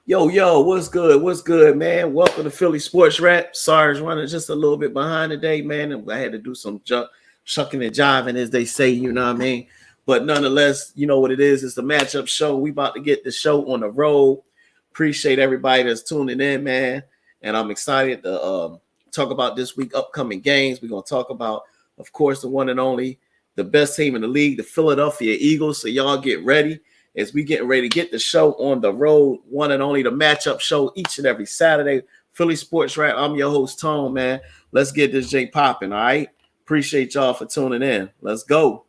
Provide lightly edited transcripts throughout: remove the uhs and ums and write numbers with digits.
Yo, what's good? What's good, man? Welcome to Philly Sports Rap. Sorry, running just a little bit behind today, man. And I had to do some shucking and jiving, as they say, you know what I mean? But nonetheless, you know what it is. It's the matchup show. We about to get the show on the road. Appreciate everybody that's tuning in, man. And I'm excited to talk about this week upcoming games. We're going to talk about, of course, the one and only, the best team in the league, the Philadelphia Eagles. So y'all get ready as we getting ready to get the show on the road, one and only the matchup show each and every Saturday. Philly Sports Rap. I'm your host, Tone, man. Let's get this J popping, all right? Appreciate y'all for tuning in. Let's go.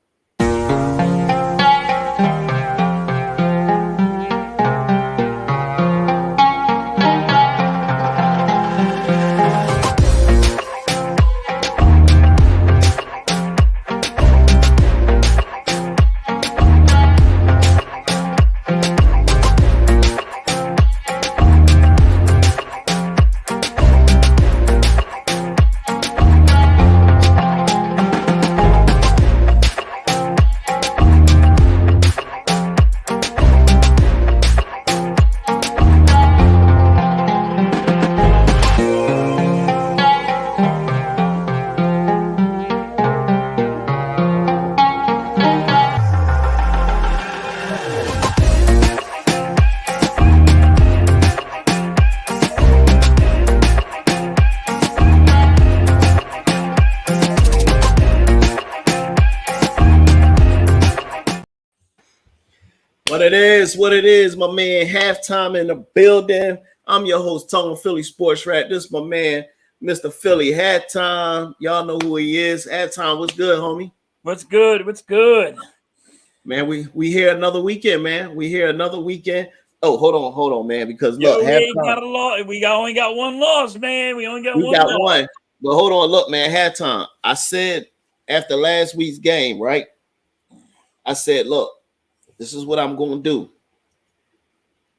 What it is, my man. Halftime in the building. I'm your host, Tone Philly Sports Rap. This is my man, Mr. Philly Halftime. Y'all know who he is. Halftime, what's good, homie? What's good? What's good? Man, we here another weekend, man. We here another weekend. Oh, hold on, man. Because look, we ain't got a lot. We only got one loss, man. We got one. But hold on, look, man. Halftime. I said after last week's game, right? I said, look, this is what I'm going to do.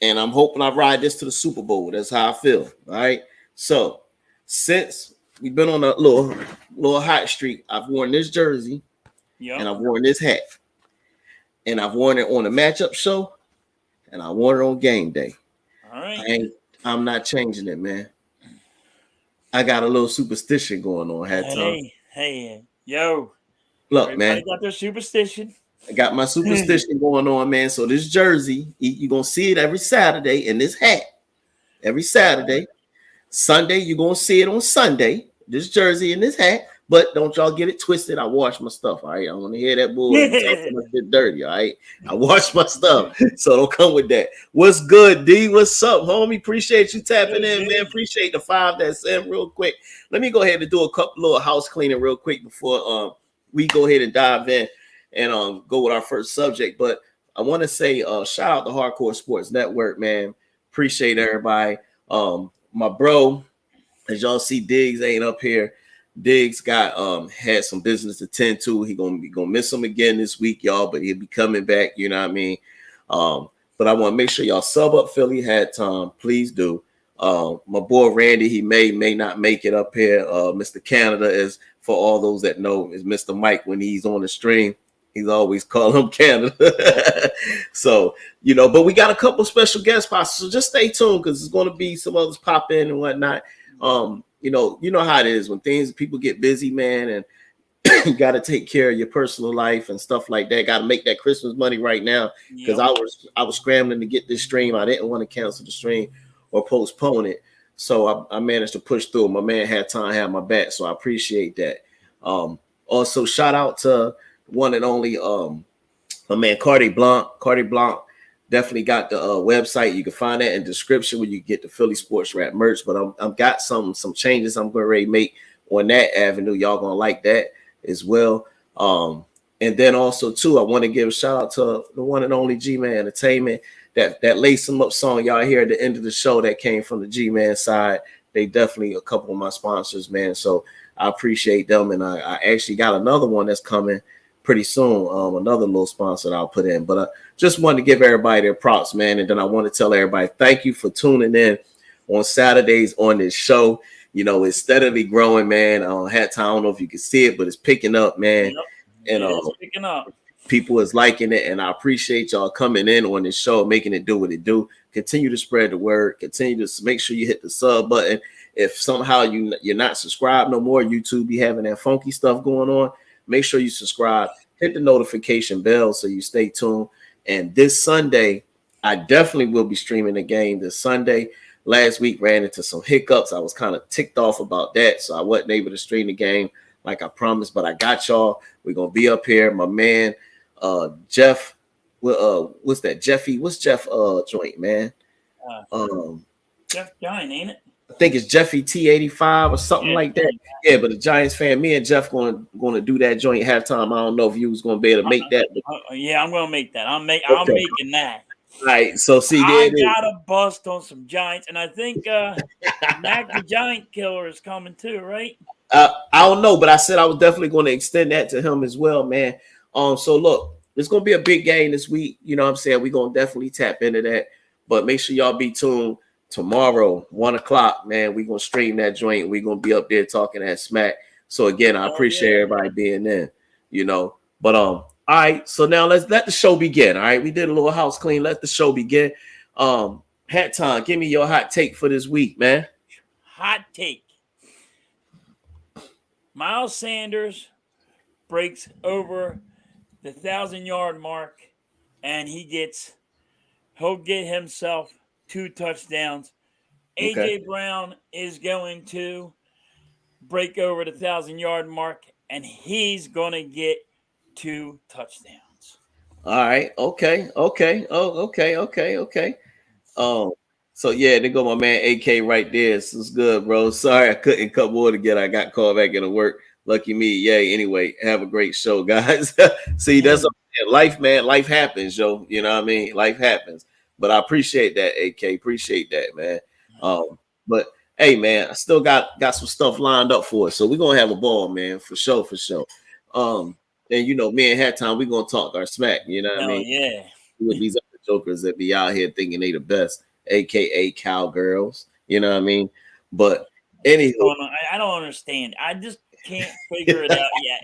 And I'm hoping I ride this to the Super Bowl. That's how I feel. All right. So since we've been on a little hot streak, I've worn this jersey, and I've worn this hat, and I've worn it on the matchup show, and I wore it on game day. All right. I'm not changing it, man. I got a little superstition going on. Hey, yo. Look, everybody man. Got their superstition. I got my superstition going on, man. So this jersey, you're going to see it every Saturday, in this hat. Every Saturday. Sunday, you're going to see it on Sunday. This jersey and this hat. But don't y'all get it twisted. I wash my stuff, all right? I want to hear that bull get dirty, all right? I wash my stuff. So don't come with that. What's good, D? What's up, homie? Appreciate you tapping in, man. Appreciate the 5 that's in real quick. Let me go ahead and do a couple little house cleaning real quick before we go ahead and dive in and go with our first subject. But I want to say shout out to Hardcore Sports Network, man. Appreciate everybody. My bro, as y'all see, Diggz ain't up here. Diggz got had some business to tend to. He gonna miss him again this week, y'all, but he'll be coming back, you know what I mean? But I want to make sure y'all sub up Philly Halftime. Please do. My boy Randy, he may not make it up here. Mr. Canada is, for all those that know, is Mr. Mike when he's on the stream. He's always call him Canada. So, you know, but we got a couple special guest spots. So just stay tuned because there's going to be some others pop in and whatnot. You know how it is when people get busy, man, and you got to take care of your personal life and stuff like that. Got to make that Christmas money right now because I was scrambling to get this stream. I didn't want to cancel the stream or postpone it. So I managed to push through. My man had time, had my back. So I appreciate that. Also, shout out to one and only my man Cardi Blanc. Cardi Blanc definitely got the website. You can find that in the description where you get the Philly Sports Rap merch. But I've got some changes I'm going to make on that avenue. Y'all gonna like that as well. And then also too, I want to give a shout out to the one and only G-Man Entertainment. That Lace 'Em Up song y'all hear at the end of the show that came from the G-Man side. They definitely a couple of my sponsors, man. So I appreciate them. And I actually got another one that's coming pretty soon, another little sponsor that I'll put in. But I just wanted to give everybody their props, man. And then I want to tell everybody, thank you for tuning in on Saturdays on this show. You know, it's steadily growing, man. I don't know if you can see it, but it's picking up, man. Yep. And it's picking up. People is liking it, and I appreciate y'all coming in on this show, making it do what it do. continue to spread the word. Continue to make sure you hit the sub button. If somehow you're not subscribed no more, YouTube be having that funky stuff going on. Make sure you subscribe. Hit the notification bell so you stay tuned. And this Sunday, I definitely will be streaming the game this Sunday. Last week ran into some hiccups. I was kind of ticked off about that, so I wasn't able to stream the game like I promised. But I got y'all. We're gonna be up here. My man, Jeff. What's that? Jeffy? What's Jeff? Joint, man. Jeff Giant, ain't it? I think it's Jeffy T85 or something like that. Yeah, but the Giants fan, me and Jeff going to do that joint halftime. I don't know if you was going to be able to make that. Yeah, I'm going to make that. I'm making that. All right, so see, I got a bust on some Giants, and I think Mac the Giant Killer is coming too, right? I don't know, but I said I was definitely going to extend that to him as well, man. So look, it's going to be a big game this week. You know what I'm saying? We're going to definitely tap into that, but make sure y'all be tuned. Tomorrow, 1 o'clock, man, we're gonna stream that joint. We're gonna be up there talking that smack. So again, I appreciate everybody being there, you know. But all right, so now let's let the show begin. All right, we did a little house clean. Let the show begin. Hat time, give me your hot take for this week, man. Hot take. Miles Sanders breaks over the 1,000-yard mark, and he'll get himself 2 touchdowns. Okay. AJ Brown is going to break over the 1,000-yard mark, and he's going to get 2 touchdowns. All right. Okay. Okay. So yeah, there go my man AK right there. This is good, bro. Sorry I couldn't cut more together. I got called back into work. Lucky me. Yay. Anyway, have a great show, guys. See, that's life, man. Life happens, yo. You know what I mean? Life happens. But I appreciate that, AK. Appreciate that, man. But hey, man, I still got some stuff lined up for us. So we're gonna have a ball, man, for sure. And you know, me and Hat Time, we're gonna talk our smack, you know what I mean? Yeah. With these other jokers that be out here thinking they the best, aka cowgirls, you know what I mean? But anywho, I don't understand. I just can't figure it out yet.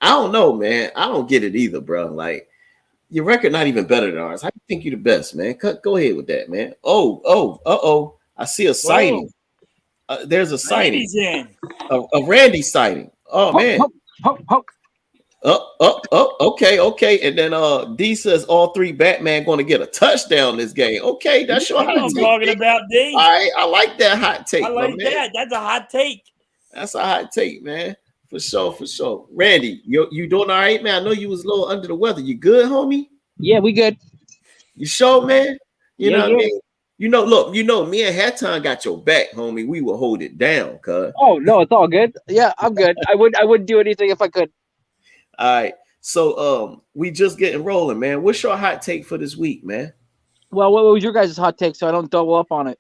I don't know, man. I don't get it either, bro. Like, your record not even better than ours. How do you think you're the best, man? Go ahead with that, man. I see a sighting. There's a sighting. A Randy sighting. Oh, man. Okay. And then D says all 3 Batman going to get a touchdown this game. Okay, that's your hot take. I'm talking about D. All right, I like that hot take. I like that. That's a hot take. That's a hot take, man. For sure. Randy, you doing all right, man? I know you was a little under the weather. You good, homie? Yeah, we good. You sure, man? You know what I mean? You know, look, me and Hat Time got your back, homie. We will hold it down, cuz. Oh no, it's all good. Yeah, I'm good. I wouldn't do anything if I could. All right. So we just getting rolling, man. What's your hot take for this week, man? Well, what was your guys' hot take so I don't double up on it?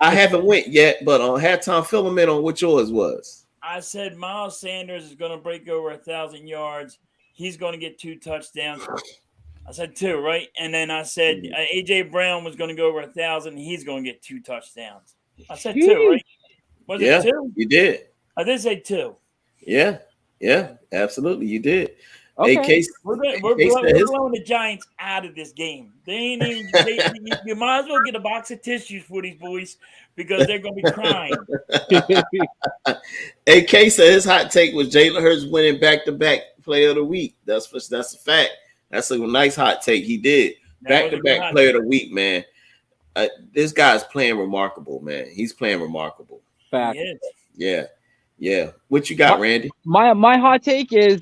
I haven't went yet, but Hat Time, fill them in on what yours was. I said Miles Sanders is going to break over 1,000 yards. He's going to get 2 touchdowns. I said 2, right? And then I said AJ Brown was going to go over 1,000. He's going to get 2 touchdowns. I said 2, right? Was it 2? You did. I did say 2. Yeah, absolutely, you did. Okay. We're blowing the Giants out of this game. You might as well get a box of tissues for these boys because they're going to be crying. AK said his hot take was Jalen Hurts winning back-to-back Player of the Week. That's a fact. That's a nice hot take. He did back-to-back Player of the Week, man. This guy's playing remarkable, man. He's playing remarkable. Fact. Yeah. What you got, Randy? My hot take is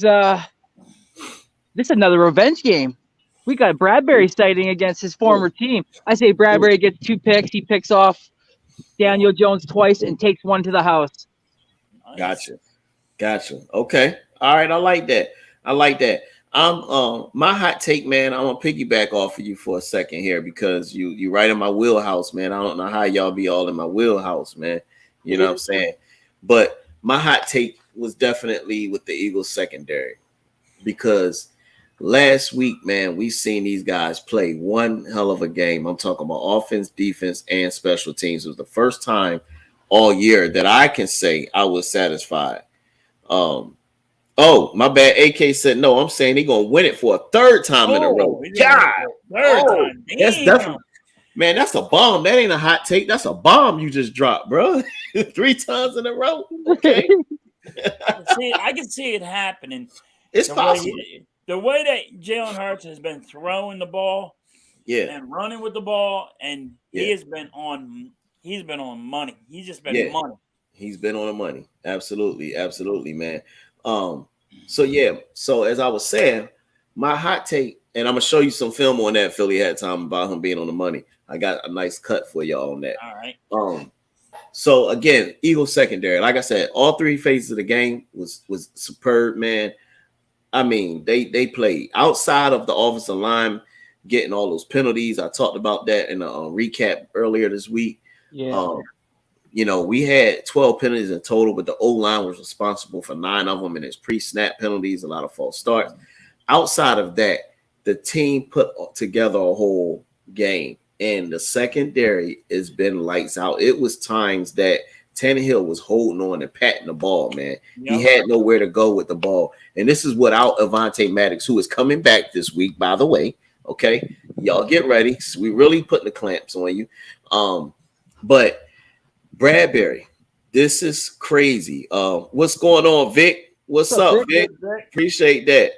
this is another revenge game. We got Bradbury sighting against his former team. I say Bradbury gets 2 picks. He picks off Daniel Jones twice and takes 1 to the house. Gotcha. Okay. All right. I like that. My hot take, man, I'm gonna piggyback off of you for a second here because you right in my wheelhouse, man. I don't know how y'all be all in my wheelhouse, man. You know what I'm saying? But my hot take was definitely with the Eagles secondary because last week, man, we seen these guys play one hell of a game. I'm talking about offense, defense, and special teams. It was the first time all year that I can say I was satisfied. Oh, my bad. AK said no. I'm saying they're gonna win it for a 3rd time in a row. God, 3rd time. That's definitely. Man, that's a bomb. That ain't a hot take. That's a bomb you just dropped, bro. 3 times in a row. Okay. I can see it happening. It's possible. The way that Jalen Hurts has been throwing the ball, Yeah, and running with the ball, and yeah. he's been on money. He's just been money. He's been on the money. Absolutely, absolutely, man. So yeah, so as I was saying, my hot take, and I'm gonna show you some film on that Philly had time about him being on the money. I got a nice cut for y'all on that. All right. So again, Eagles secondary, like I said, all 3 phases of the game was superb, man. I mean, they played outside of the offensive line, getting all those penalties. I talked about that in a recap earlier this week. Yeah. We had 12 penalties in total, but the O-line was responsible for 9 of them, and it's pre-snap penalties, a lot of false starts. Outside of that, the team put together a whole game, and the secondary has been lights out. It was times that Tannehill was holding on and patting the ball, man. Yep. He had nowhere to go with the ball. And this is without Avonte Maddox, who is coming back this week, by the way. Okay, y'all get ready. So we really putting the clamps on you. But Bradbury, this is crazy. What's going on, Vic? What's up, Vic? Appreciate that.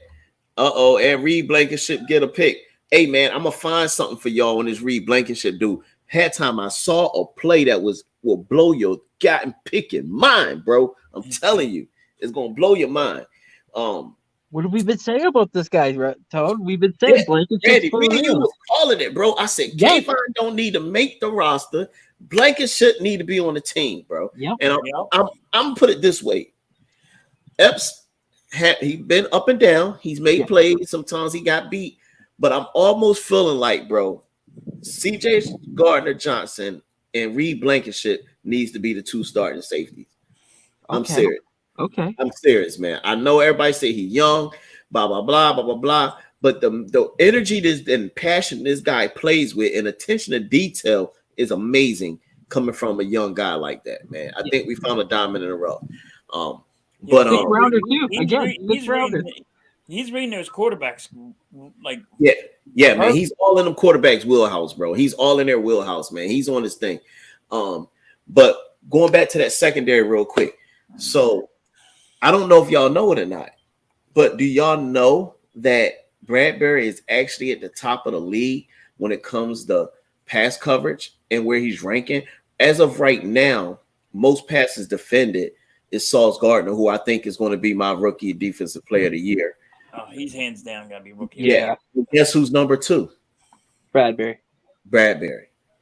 And Reed Blankenship get a pick. Hey, man, I'm gonna find something for y'all when this Reed Blankenship dude. Had time I saw a play that will blow your gotten picking mind, bro. I'm telling you, it's gonna blow your mind. What have we been saying about this guy, Toad? We've been saying Blankenship was calling it, bro. I said Kayvon don't need to make the roster. Blankenship need to be on the team, bro. Yep. And I'm gonna put it this way. Epps he been up and down. He's made plays. Sometimes he got beat, but I'm almost feeling like, bro, CJ Gardner-Johnson and Reed Blankenship needs to be the 2 starting safeties. I'm serious. Okay. I'm serious, man. I know everybody say he's young, blah, blah, blah, blah, blah, blah. But the energy and passion this guy plays with and attention to detail is amazing coming from a young guy like that, man. I think we found a diamond in the rough. But rounder too. He's reading those quarterbacks like man. He's all in them quarterbacks' wheelhouse, bro. He's all in their wheelhouse, man. He's on this thing. But going back to that secondary real quick. So I don't know if y'all know it or not, but do y'all know that Bradbury is actually at the top of the league when it comes to pass coverage and where he's ranking? As of right now, most passes defended is Sauce Gardner, who I think is going to be my rookie defensive player of the year. Oh, he's hands down got to be rookie. Yeah. Guess who's number 2? Bradbury.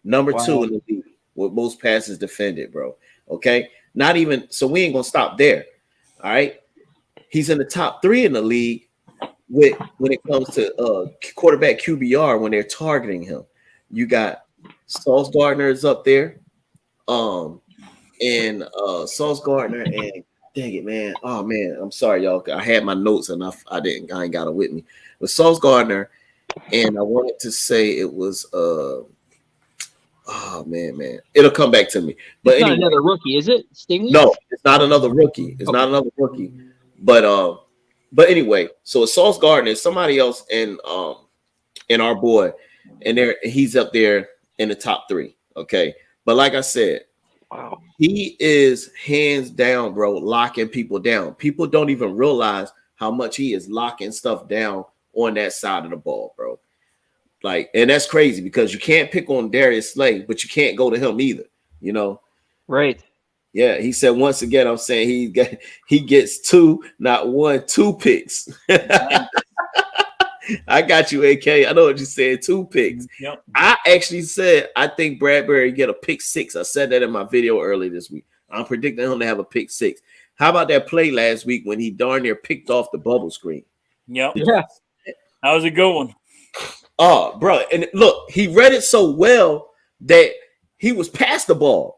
Number 2 in the league with most passes defended, bro. Okay. Not even so we ain't gonna stop there. All right. He's in the top 3 in the league when it comes to quarterback QBR when they're targeting him. You got Sauce Gardner is up there. And Sauce Gardner and dang it, man. Oh man, I'm sorry, y'all. I had my notes and I ain't got it with me. But Sauce Gardner, and I wanted to say it was oh man. It'll come back to me. But it's anyway, not another rookie, is it? Stingley? No, it's not another rookie. It's not another rookie. But anyway, so it's Sauce Gardner, it's somebody else in our boy, and he's up there in the top 3. Okay. But like I said, wow, he is hands down, bro, locking people down. People don't even realize how much he is locking stuff down on that side of the ball, bro. Like, and that's crazy because you can't pick on Darius Slay, but you can't go to him either, you know? Right. Yeah, he said once again, I'm saying he gets 2, not 1, 2 picks. I got you, AK. I know what you said, 2 picks. Yep. I actually said I think Bradbury get a pick 6. I said that in my video earlier this week. I'm predicting him to have a pick 6. How about that play last week when he darn near picked off the bubble screen? Yep. Yeah. That was a good one. Oh, bro. And look, he read it so well that he was past the ball.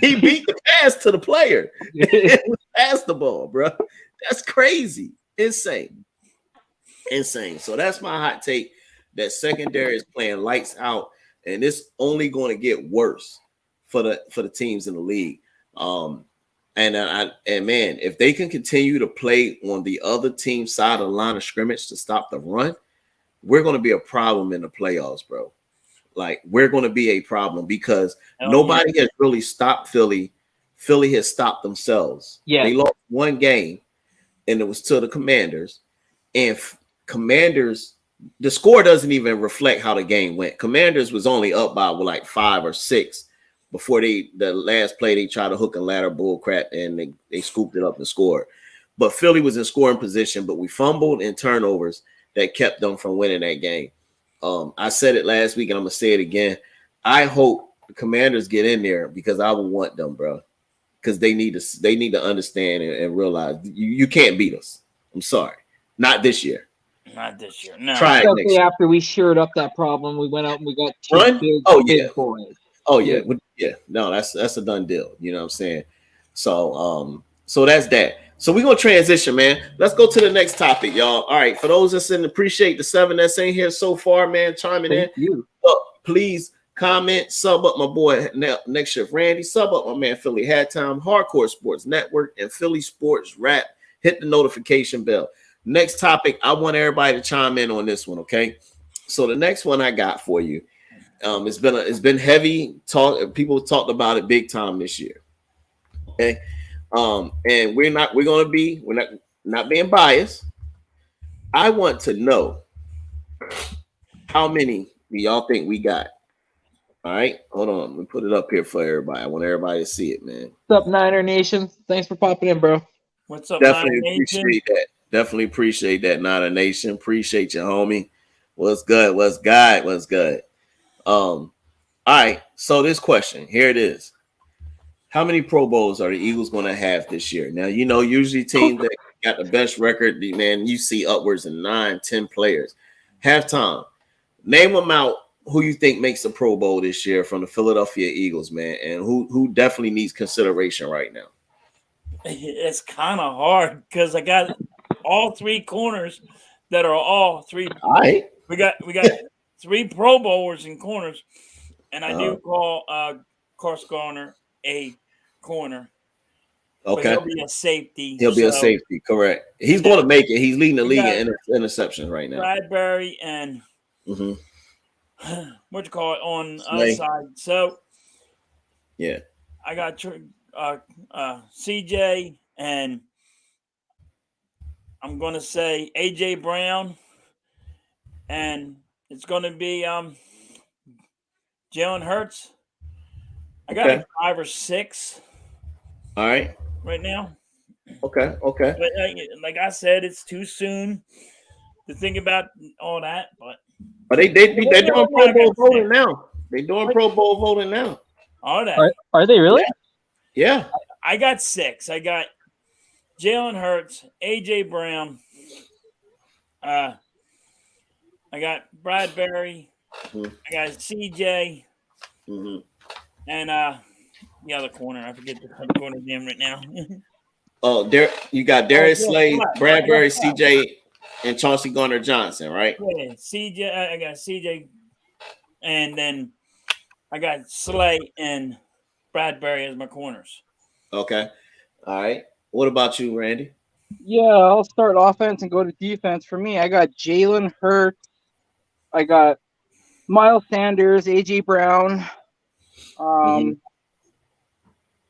He beat the pass to the player. He was past the ball, bro. That's crazy. Insane. So that's my hot take. That secondary is playing lights out, and it's only going to get worse for the teams in the league. And man, if they can continue to play on the other team's side of the line of scrimmage to stop the run, we're going to be a problem in the playoffs, bro. like we're going to be a problem because Hell nobody has really stopped Philly. Philly has stopped themselves. Yeah. They lost one game, and it was to the Commanders. And Commanders, the score doesn't even reflect how the game went. Commanders was only up by like 5 or 6 before the last play. They tried to hook and ladder bull crap, and they scooped it up and scored. But Philly was in scoring position, but we fumbled and turnovers that kept them from winning that game. I said it last week, and I'm gonna say it again. I hope the Commanders get in there because I would want them, bro. Because they need to understand and realize you can't beat us. I'm sorry, not this year. Not this year. No. Try it next Especially year. after we shored up that problem, we went out and we got 2 Run? big, Oh, big yeah. boys. Oh yeah, yeah. No, that's a done deal. You know what I'm saying? So so that's that. So we're gonna transition, man. Let's go to the next topic, y'all. All right, for those that's in, appreciate the 7 that's in here so far, man. Chiming in. Thank you. Please comment, sub up my boy Next Shift Randy, sub up my man Philly Hat Time, Hardcore Sports Network, and Philly Sports Rap. Hit the notification bell. Next topic, I want everybody to chime in on this one, okay? So the next one I got for you, it's been heavy talk. People talked about it big time this year, okay? And we're not being biased. I want to know how many do y'all think we got? All right, hold on. Let me put it up here for everybody. I want everybody to see it, man. What's up, Niner Nation? Thanks for popping in, bro. What's up, Definitely Niner Nation? appreciate that. Definitely appreciate that, Niner Nation. Appreciate you, homie. What's good? What's good? What's good? All right. So this question, here it is. How many Pro Bowls are the Eagles going to have this year? Now, you know, usually teams that got the best record, man, you see upwards of 9, 10 players. Halftime. Name them out. Who you think makes the Pro Bowl this year from the Philadelphia Eagles, man, and who definitely needs consideration right now? It's kind of hard because I got all 3 corners that are all 3. All right. We got 3 Pro Bowlers in corners, and I do call Course Garner a corner. Okay. But he'll be a safety. He'll be a safety, correct. He's going to make it. He's leading the league in interceptions right now. Bradbury and what you call it on the other side. So yeah, I got CJ, and I'm going to say AJ Brown, and it's going to be Jalen Hurts. I got like 5 or 6. All right. Right now. Okay. But like I said, it's too soon to think about all that. But they're doing Pro Bowl voting now. They're doing Pro Bowl voting now. All that. Are they really? Yeah. I got 6. I got Jalen Hurts, AJ Brown. I got Bradbury. I got CJ. And the other corner. I forget the corner's name right now. Oh, you got Darius Slay, Bradbury, CJ, and Chauncey Gardner-Johnson, right? Yeah, CJ. I got CJ, and then I got Slay and Bradbury as my corners. Okay. All right. What about you, Randy? Yeah, I'll start offense and go to defense. For me, I got Jalen Hurts. I got Miles Sanders, AJ Brown.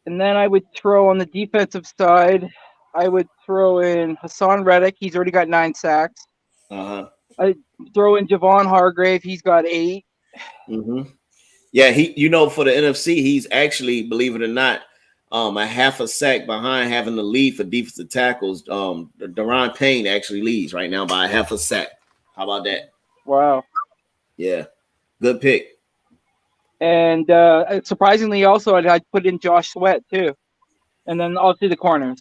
And then I would throw on the defensive side, I would throw in Hassan Reddick. He's already got 9 sacks. I throw in Javon Hargrave. He's got 8. Yeah, for the NFC, he's actually, believe it or not, a half a sack behind having the lead for defensive tackles. Daron Payne actually leads right now by a half a sack. How about that? Wow. Yeah, good pick. And surprisingly, also, I'd put in Josh Sweat too, and then I'll see the corners.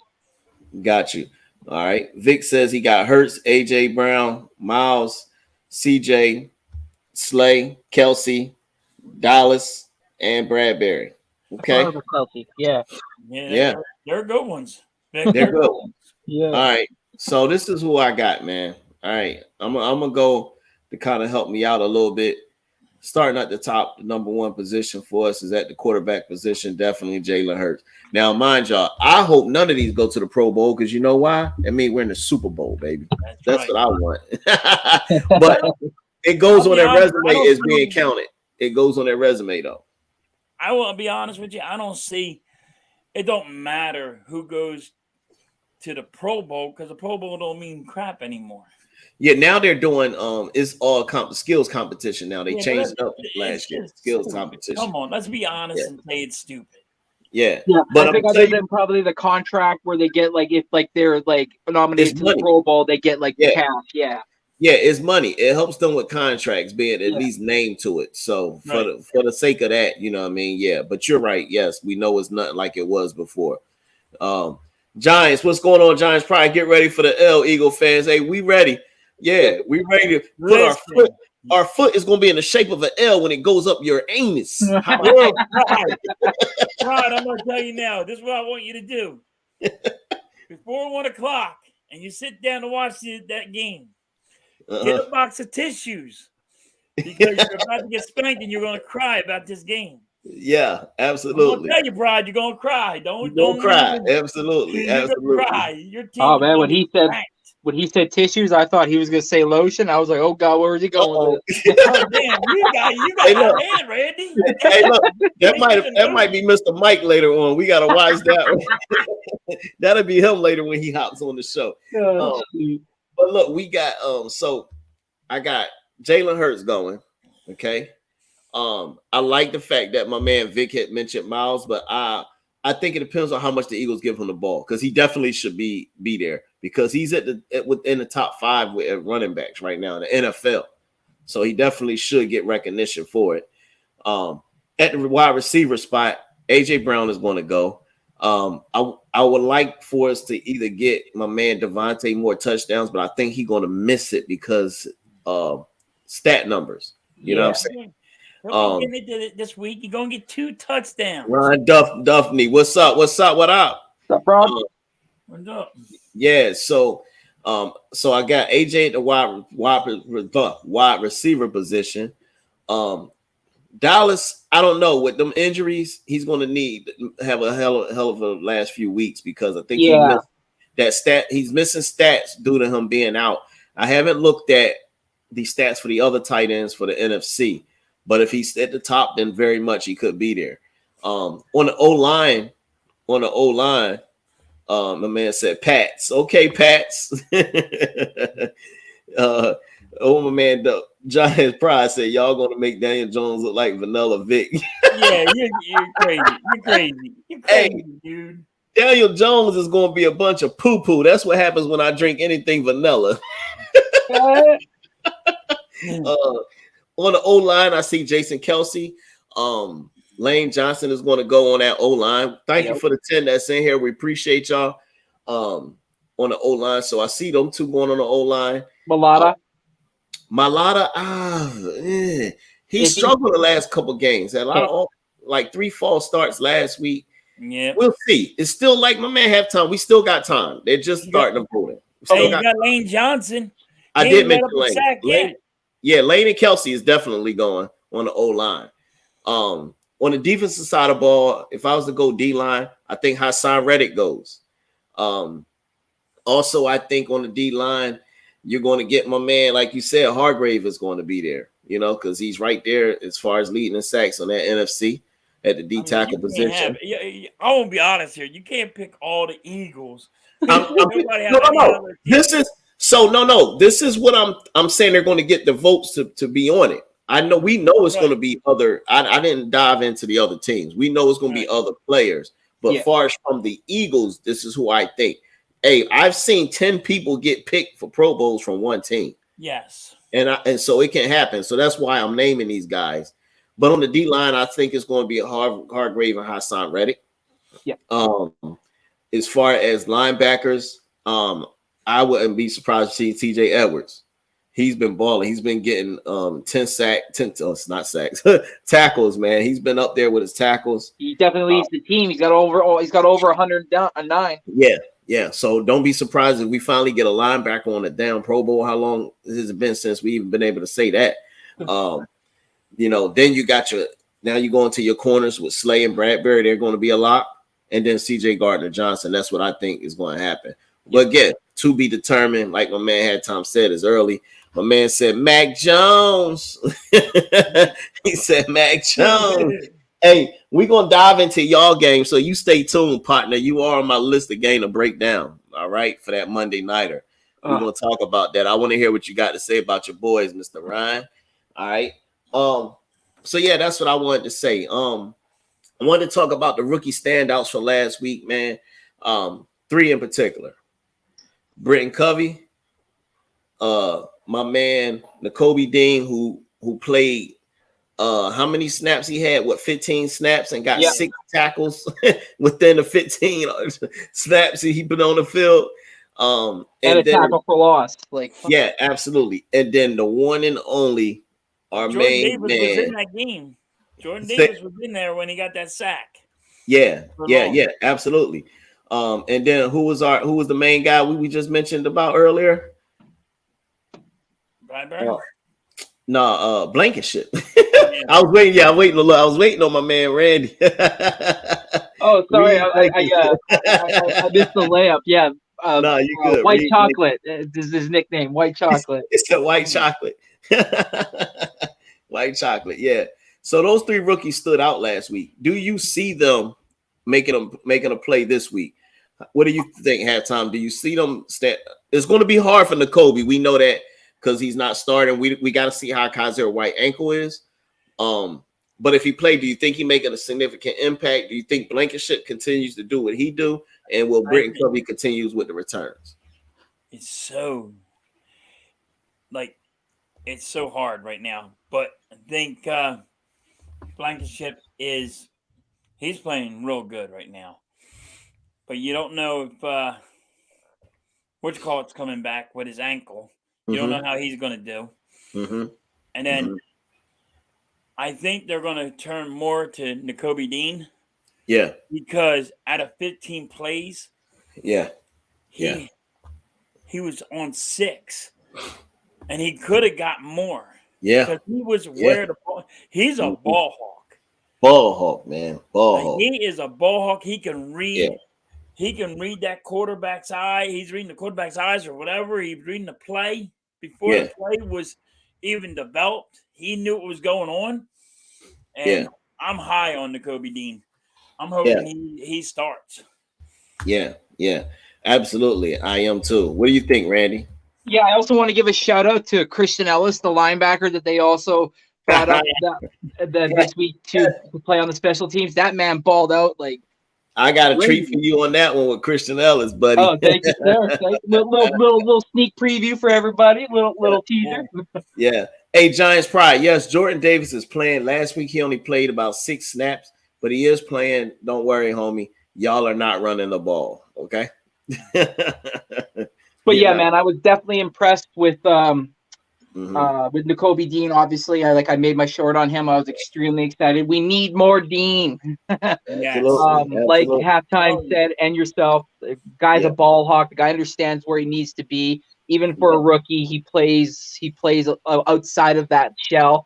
Got you. All right. Vic says he got Hurts, AJ Brown, Miles, CJ, Slay, Kelsey, Dallas, and Bradbury. Okay. Yeah. They're good ones. They're good. Yeah. All right. So this is who I got, man. All right. I'm gonna go to kind of help me out a little bit. Starting at the top, the number 1 position for us is at the quarterback position. Definitely Jalen Hurts. Now, mind y'all, I hope none of these go to the Pro Bowl because you know why? I mean, we're in the Super Bowl, baby. That's right. What I want. But it goes on their resume as being counted. it goes on their resume though. I will be honest with you. I don't see. It don't matter who goes to the Pro Bowl because the Pro Bowl don't mean crap anymore. Yeah, now they're doing it's all skills competition now. They changed it up last year. Skills competition. Come on, let's be honest and say it's stupid. Yeah, but I think other than probably the contract where they get like if like they're like nominated to the Pro Bowl, they get like cash. Yeah, it's money. It helps them with contracts being at least named to it. So for the sake of that, you know what I mean? Yeah, but you're right. Yes, we know it's nothing like it was before. Giants, what's going on, Giants? Probably get ready for the L, Eagle fans. Hey, we ready. Yeah, we ready to put our foot. Our foot is going to be in the shape of an L when it goes up your anus. Rod, I'm going to tell you now. This is what I want you to do. Before 1 o'clock, and you sit down to watch that game, get a box of tissues because you're about to get spanked and you're going to cry about this game. Yeah, absolutely. I'll tell you, Brad, you're going to cry. Don't cry. Absolutely. You're absolutely. Cry. Your team oh, man, when he said tissues, I thought he was going to say lotion. I was like, oh, God, where is he going with it? Oh, damn, you got a man, Randy. Hey, look, that might be Mr. Mike later on. We got to watch that. That'll be him later when he hops on the show. But look, we got so I got Jalen Hurts going. Okay. I like the fact that my man Vic had mentioned Miles, but I think it depends on how much the Eagles give him the ball because he definitely should be there because he's within the top 5 with running backs right now in the NFL. So he definitely should get recognition for it. At the wide receiver spot, AJ Brown is going to go. I would like for us to either get my man Devontae more touchdowns, but I think he's going to miss it because stat numbers. You know what I'm saying? This week you're gonna get 2 touchdowns. Ron Duffney, what's up? What's up, bro? What's up? Yeah, so I got AJ at the wide receiver position. Dallas, I don't know with them injuries, he's gonna need to have a hell of a last few weeks because I think he's missing stats due to him being out. I haven't looked at the stats for the other tight ends for the NFC. But if he's at the top, then very much he could be there. On the O-line, my man said Pats. Okay, Pats. My man Giants Pride said y'all gonna make Daniel Jones look like Vanilla Vic. Yeah, you're crazy. You're crazy. You're crazy, dude. Daniel Jones is gonna be a bunch of poo-poo. That's what happens when I drink anything vanilla. On the O-line, I see Jason Kelsey. Lane Johnson is going to go on that O-line. Thank you for the 10 that's in here. We appreciate y'all on the O-line. So I see them 2 going on the O-line. Malata, he struggled the last couple games. Had a lot of like 3 false starts last week. Yeah, we'll see. It's still like my man have time. We still got time. They're just starting to vote. You got Lane Johnson. I did mention Lane. Yeah, Lane and Kelsey is definitely going on the O-line. On the defensive side of the ball, if I was to go D-line, I think Hassan Reddick goes. Also, I think on the D-line, you're going to get my man, like you said, Hargrave is going to be there, you know, because he's right there as far as leading in sacks on that NFC at the D tackle position. I won't be honest here. You can't pick all the Eagles. No. This is what I'm saying. They're going to get the votes to be on it. We know it's going to be other. I didn't dive into the other teams. We know it's going to be other players. But far as from the Eagles, this is who I think. Hey, I've seen 10 people get picked for Pro Bowls from one team. Yes. And so it can happen. So that's why I'm naming these guys. But on the D line, I think it's going to be a Hargrave and Hassan Reddick. Yeah. As far as linebackers, I wouldn't be surprised to see TJ Edwards. He's been balling. He's been getting 10 tackles, man. He's been up there with his tackles. He definitely leads the team. He's got over 109. Yeah. So don't be surprised if we finally get a linebacker on a down Pro Bowl. How long has it been since we even been able to say that? Then you got you go into your corners with Slay and Bradbury. They're going to be a lock. And then CJ Gardner-Johnson. That's what I think is going to happen. But again, to be determined, like my man had Tom said, is early. My man said Mac Jones. He said Mac Jones. Hey, we're gonna dive into y'all game, so you stay tuned, partner. You are on my list of game to break down. All right, for that Monday nighter. We're gonna talk about that. I want to hear what you got to say about your boys, Mr. Ryan. All right. So yeah, that's what I wanted to say. I wanted to talk about the rookie standouts for last week, man. 3 in particular. Britton Covey, my man Nakobe Dean, who played how many snaps he had? 15 snaps and got 6 tackles within the 15 snaps he put on the field. And a tackle for loss. Yeah, absolutely. And then the one and only Jordan Davis was in that game. Jordan Davis was in there when he got that sack. Yeah, absolutely. And then who was the main guy we just mentioned about earlier? Bradbury? Blankenship. I was waiting. Yeah, I was waiting on my man Randy. Oh, sorry, I missed the layup. Yeah, you good. White Chocolate is his nickname. White Chocolate. It's a White Chocolate. White Chocolate. Yeah. So those 3 rookies stood out last week. Do you see them making a play this week? What do you think, halftime? Do you see them? It's going to be hard for Nakobe. We know that because he's not starting. We got to see how Kaiser White ankle is. But if he played, do you think he's making a significant impact? Do you think Blankenship continues to do what he do? And will Britton Covey continues with the returns? It's so hard right now. But I think Blankenship he's playing real good right now. But you don't know if it's coming back with his ankle. You don't know how he's going to do. Mm-hmm. And then I think they're going to turn more to Nakobe Dean. Yeah. Because out of 15 plays, he was on 6. And he could have got more. Yeah. Because he was where the ball. He's a ball hawk. Ball hawk, man. Ball hawk. He is a ball hawk. He can read. Yeah. He can read that quarterback's eye. He's reading the quarterback's eyes or whatever. He's reading the play before the play was even developed. He knew what was going on. And I'm high on Nakobe Dean. I'm hoping he starts. Yeah, absolutely. I am too. What do you think, Randy? Yeah, I also want to give a shout out to Christian Ellis, the linebacker that they also brought up this week to play on the special teams. That man balled out like. I got a treat for you on that one with Christian Ellis, buddy. Oh, thank you, sir. Little sneak preview for everybody. Little teaser. Yeah. Hey, Giants Pride. Yes, Jordan Davis is playing. Last week he only played about 6 snaps, but he is playing. Don't worry, homie. Y'all are not running the ball, okay? But yeah, man, I was definitely impressed with Nakobe Dean. Obviously, I made my short on him. I was extremely excited. We need more Dean. Absolutely. Like halftime said, and yourself, the guy's a ball hawk. The guy understands where he needs to be. Even for a rookie, he plays outside of that shell.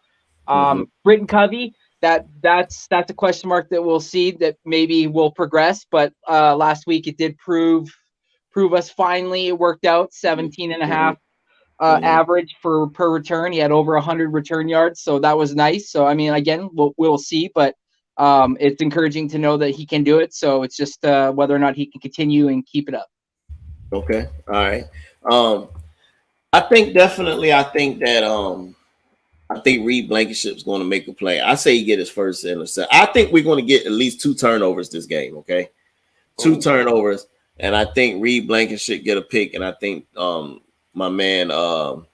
Britton Covey, that's a question mark that we'll see that maybe will progress. But last week it did prove us finally it worked out. 17 and a half average per return. He had over 100 return yards, so that was nice. So I mean, again, we'll see, but it's encouraging to know that he can do it. So it's just whether or not he can continue and keep it up. Okay, all right. I think that I think Reed Blankenship's going to make a play. I say he get his first interception. I think we're going to get at least 2 turnovers this game. Okay, 2 turnovers, and I think Reed Blankenship get a pick, and I think my man God,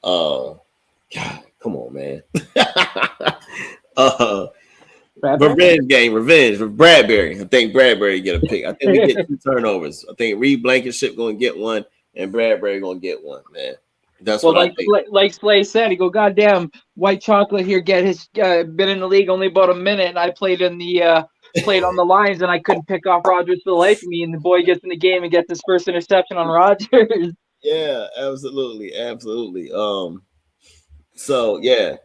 come on, man. Revenge with Bradbury. I think Bradbury get a pick. I think we get 2 turnovers. I think Reed Blankenship going to get one, and Bradbury going to get one, man. That's what I think. Like Slay said, he go, goddamn, White Chocolate here get his been in the league only about a minute, and I played on the lines, and I couldn't pick off Rodgers for the life of me, and the boy gets in the game and gets his first interception on Rodgers. Yeah, absolutely. So yeah,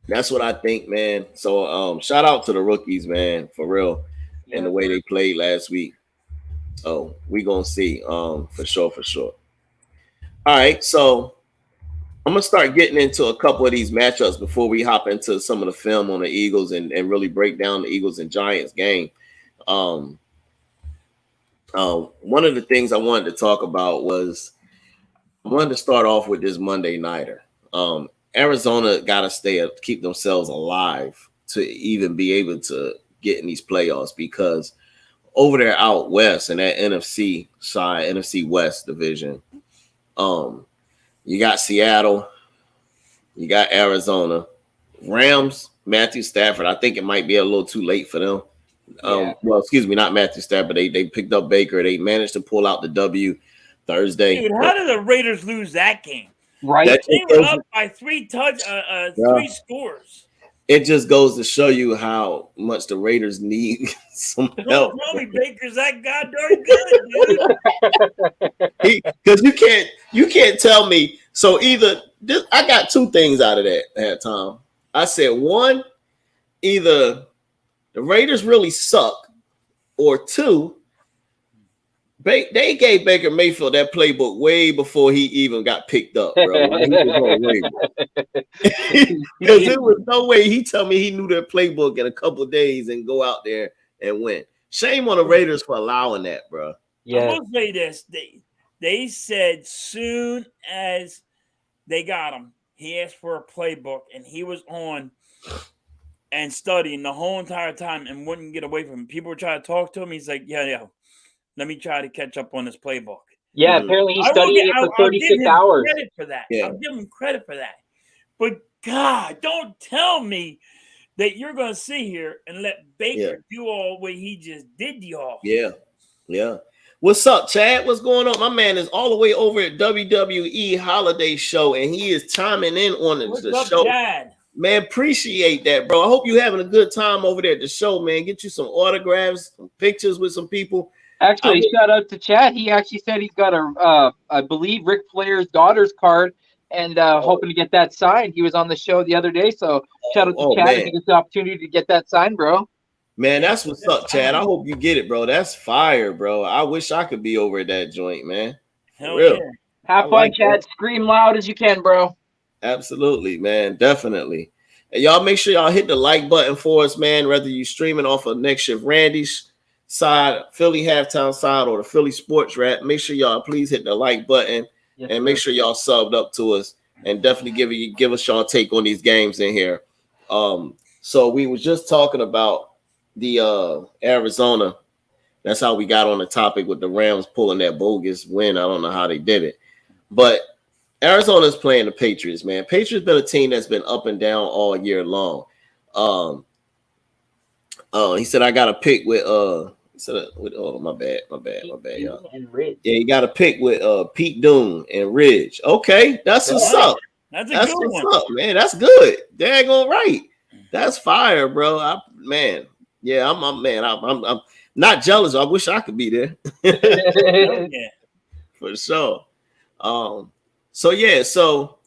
that's what I think, man. So shout out to the rookies, man, for real, and the way they played last week. Oh, we gonna see, for sure. All right, so I'm gonna start getting into a couple of these matchups before we hop into some of the film on the Eagles and really break down the Eagles and Giants game. Um, one of the things I wanted to talk about was I wanted to start off with this Monday nighter. Arizona got to keep themselves alive to even be able to get in these playoffs because over there out west in that NFC side, NFC West division, you got Seattle, you got Arizona, Rams, Matthew Stafford. I think it might be a little too late for them. Well, excuse me, not Matthew Stafford. They picked up Baker. They managed to pull out the W Thursday. Dude, how did the Raiders lose that game? Right. They were up by three scores. It just goes to show you how much the Raiders need some help. Don't tell me Baker's that goddamn good, dude. Because you can't tell me. So I got two things out of that time. I said one, either the Raiders really suck, or two, they gave Baker Mayfield that playbook way before he even got picked up, bro. Because there was no way he tell me he knew their playbook in a couple of days and go out there and win. Shame on the Raiders for allowing that, bro. Yeah. I will say this. They said soon as they got him, he asked for a playbook, and he was on and studying the whole entire time and wouldn't get away from him. People were trying to talk to him. He's like, yeah. Let me try to catch up on this playbook. Yeah, apparently he studied it for 36 hours. Credit for that. Yeah. I'll give him credit for that. But God, don't tell me that you're going to sit here and let Baker do all what he just did to y'all. Yeah. What's up, Chad? What's going on? My man is all the way over at WWE Holiday Show, and he is chiming in on the show. Chad? Man, appreciate that, bro. I hope you're having a good time over there at the show, man. Get you some autographs, some pictures with some people. Actually, shout out to Chad. He actually said he's got I believe Ric Flair's daughter's card and hoping to get that signed. He was on the show the other day, so shout out to Chad if he gets the opportunity to get that signed, bro. Man, that's what's up, Chad. I hope you get it, bro. That's fire, bro. I wish I could be over at that joint, man. Hell real. Yeah. Have fun, Chad. That. Scream loud as you can, bro. Absolutely, man. Definitely. And y'all make sure y'all hit the like button for us, man, whether you streaming off of Next Shift Randy's side, Philly Halftime side, or the Philly Sports Rap. Make sure y'all please hit the like button and make sure y'all subbed up to us and definitely give us y'all take on these games in here. So we was just talking about the Arizona. That's how we got on the topic with the Rams pulling that bogus win. I don't know how they did it, but Arizona's playing the Patriots, man. Patriots been a team that's been up and down all year long. He said I got a pick with my bad, y'all. Yeah, you got a pick with Pete Doom and Ridge. Okay, that's what's up. That's good what's one. up, man. That's good. Daggone right. That's fire, bro. I'm not jealous. I wish I could be there. Yeah. For sure. So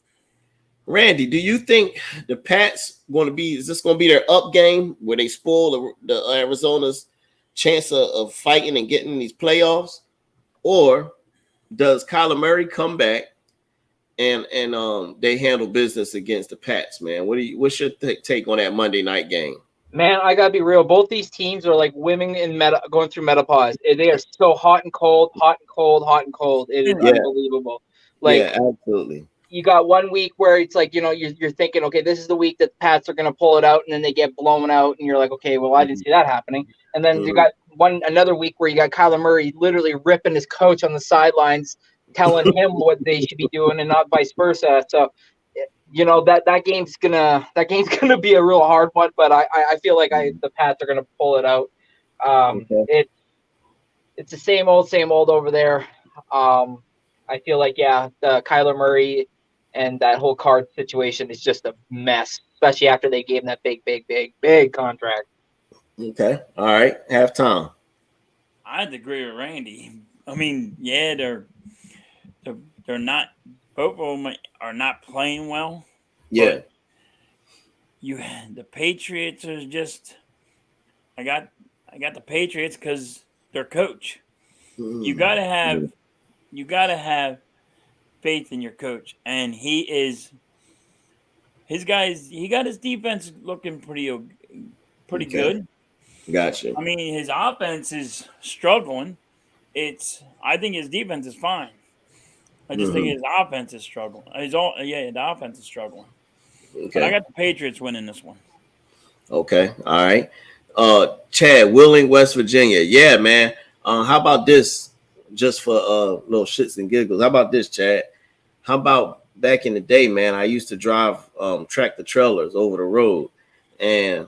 Randy, do you think the Pats is this going to be their up game where they spoil the Arizona's chance of fighting and getting these playoffs? Or does Kyler Murray come back and they handle business against the Pats, man? What's your take on that Monday night game? Man, I gotta be real. Both these teams are like women in going through menopause. They are so hot and cold. It is unbelievable. Like, yeah, absolutely. You got 1 week where it's like, you're thinking, okay, this is the week that the Pats are going to pull it out, and then they get blown out, and you're like, okay, well, I didn't see that happening. And then you got another week where you got Kyler Murray literally ripping his coach on the sidelines, telling him what they should be doing, and not vice versa. So, that game's gonna be a real hard one, but I feel like the Pats are gonna pull it out. It's the same old over there. I feel like the Kyler Murray and that whole card situation is just a mess, especially after they gave him that big contract. Okay, all right, halftime. I have to agree with Randy. I mean, they're not. Both of them are not playing well. Yeah. The Patriots are just. I got the Patriots because their coach. You gotta have faith in your coach, and he got his defense looking pretty good. Gotcha. I mean, his offense is struggling. I think his defense is fine. I just think his offense is struggling. The offense is struggling. Okay. But I got the Patriots winning this one. Okay. All right. Chad, Wheeling, West Virginia. Yeah, man. How about this? Just for little shits and giggles. How about this, Chad? How about back in the day, man? I used to drive tractor trailers over the road, and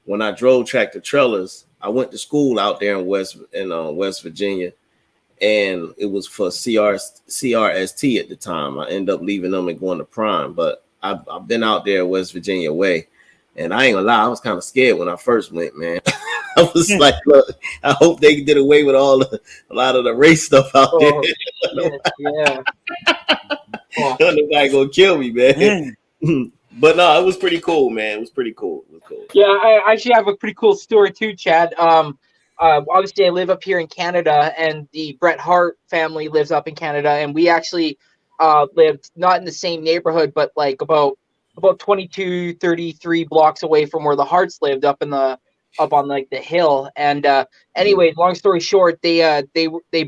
when I drove tractor trailers, I went to school out there in West Virginia, and it was for CRST at the time. I ended up leaving them and going to Prime, but I've been out there West Virginia way, and I ain't gonna lie, I was kind of scared when I first went, man. I was like, look, I hope they did away with a lot of the race stuff out there. Yeah. Nobody gonna kill me, man. But no, it was pretty cool, man. It was pretty cool. Yeah, I actually have a pretty cool story too, Chad. Obviously, I live up here in Canada, and the Bret Hart family lives up in Canada, and we actually lived not in the same neighborhood, but like about 22, 33 blocks away from where the Harts lived, up on like the hill. And anyways, long story short, they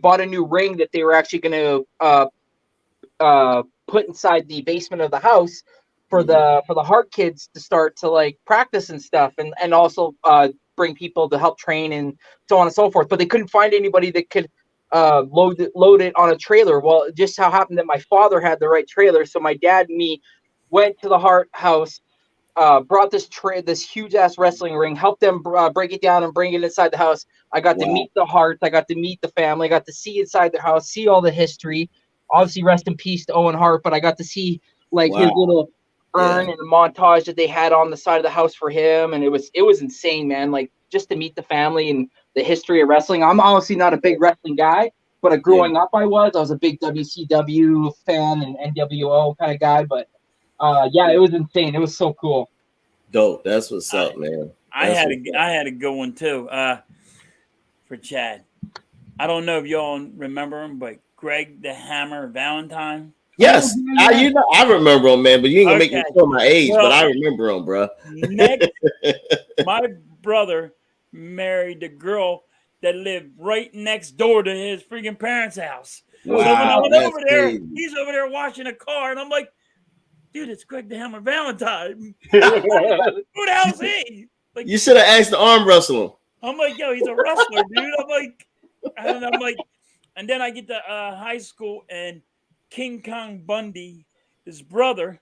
bought a new ring that they were actually going to put inside the basement of the house for the Hart kids to start to like practice and stuff, and also bring people to help train and so on and so forth. But they couldn't find anybody that could load it on a trailer. Well, it just how happened that my father had the right trailer, so my dad and me went to the Hart house, brought this huge ass wrestling ring, helped them break it down and bring it inside the house. I got to meet the Harts, I got to meet the family, I got to see inside their house, see all the history. Obviously, rest in peace to Owen Hart, but I got to see like his little urn and the montage that they had on the side of the house for him, and it was insane, man. Like, just to meet the family and the history of wrestling. I'm honestly not a big wrestling guy, but growing up I was a big WCW fan and NWO kind of guy. But it was insane. It was so cool. Dope. That's what's up, man. I had a good one too. For Chad, I don't know if y'all remember him, but Greg the Hammer Valentine. Yes, I remember him, man. But you ain't gonna make me show my age, but I remember him, bro. Next, my brother married the girl that lived right next door to his freaking parents' house. Wow, so when I went over there, crazy. he's over there washing a car, and I'm like, dude, it's Greg the Hammer Valentine. Who the hell's he? Like, you should have asked the arm wrestler. I'm like, yo, he's a wrestler, dude. I'm like, and then I get to high school, and King Kong Bundy, his brother,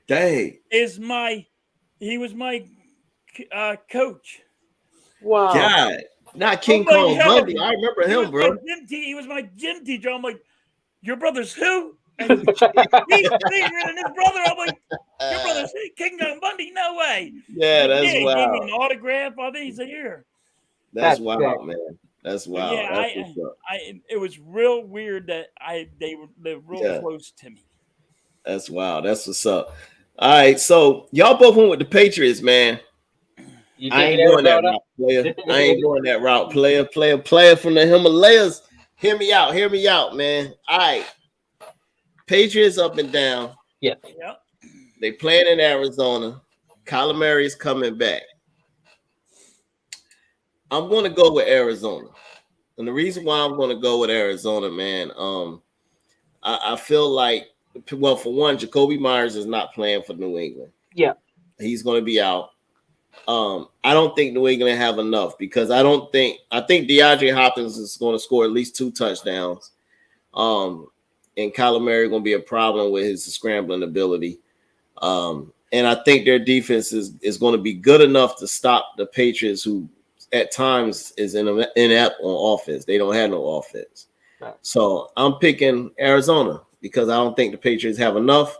he was my coach. Wow. God, not King Kong Bundy. I remember him, bro. He was my gym teacher. I'm like, your brother's who? And he's bigger than his brother. I'm like, your brother's King Kong Bundy? No way. Yeah, that's wild. He gave me an autograph. I think he's here. That's wild, man. That's wild. Yeah, it was real weird that they lived real close to me. That's wild. That's what's up. All right, so y'all both went with the Patriots, man. I ain't going that route, player. I ain't going that route, player from the Himalayas. Hear me out, man. All right, Patriots up and down. Yeah. They playing in Arizona. Kyler Murray is coming back. I'm going to go with Arizona. And the reason why I'm going to go with Arizona, man, I feel like, well, for one, Jacoby Myers is not playing for New England. Yeah. He's going to be out. I don't think New England have enough because I think DeAndre Hopkins is going to score at least 2 touchdowns. And Kyler Murray going to be a problem with his scrambling ability. And I think their defense is going to be good enough to stop the Patriots, who at times is inept on offense. They don't have no offense. Right. So I'm picking Arizona because I don't think the Patriots have enough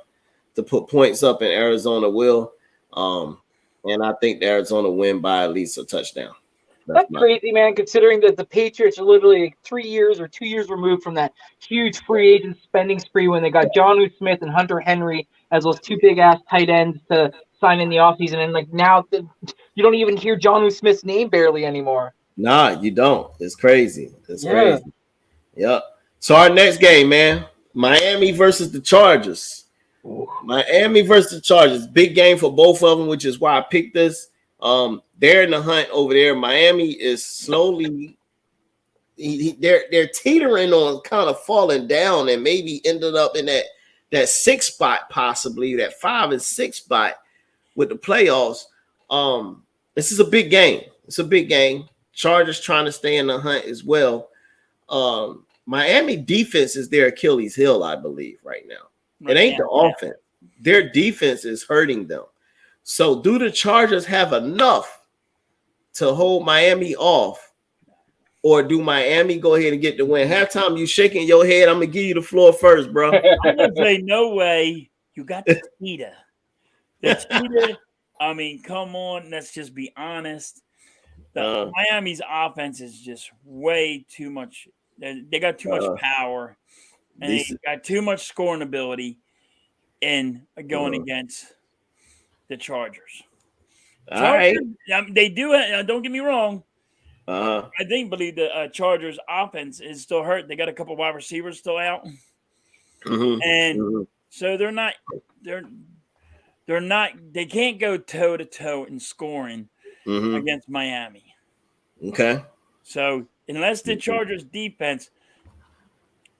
to put points up, and Arizona will. And I think the Arizona win by at least a touchdown. That's crazy, man, considering that the Patriots are literally 3 years or 2 years removed from that huge free agent spending spree when they got Jonnu Smith and Hunter Henry as those 2 big-ass tight ends to sign in the offseason. And, like, now you don't even hear Jonnu Smith's name barely anymore. Nah, you don't. It's crazy. It's crazy. Yep. So our next game, man, Miami versus the Chargers. Miami versus the Chargers. Big game for both of them, which is why I picked this. They're in the hunt over there. Miami is slowly they're teetering on kind of falling down and maybe ended up in that 6 spot, possibly that 5 and 6 spot with the playoffs. This is a big game. It's a big game. Chargers trying to stay in the hunt as well. Miami defense is their Achilles heel, I believe, right now. It ain't the offense. Their defense is hurting them. So do the Chargers have enough to hold Miami off? Or do Miami go ahead and get the win? Halftime, you shaking your head. I'm going to give you the floor first, bro. I'm going to say no way. You got the cheetah. The cheetah, I mean, come on. Let's just be honest. Miami's offense is just way too much. They got too much power. And they got too much scoring ability in going against the Chargers. All right. They do. Don't get me wrong. I believe the Chargers offense is still hurt. They got a couple wide receivers still out, so they're not. They can't go toe to toe in scoring against Miami. Okay. So unless the Chargers defense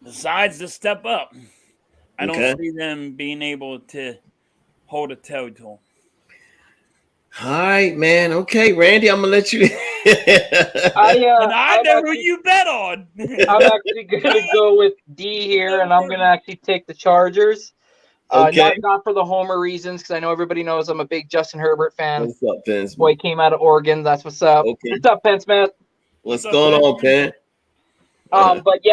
decides to step up, I don't see them being able to hold a toe to them. All right, man. Okay, Randy, I'm gonna let you. I know who you bet on. I'm actually gonna go with D here, and I'm gonna actually take the Chargers. Not for the homer reasons, because I know everybody knows I'm a big Justin Herbert fan. What's up, Pence? Boy came out of Oregon. That's what's up. Okay. What's up, Pence, man? What's going on, Pen? But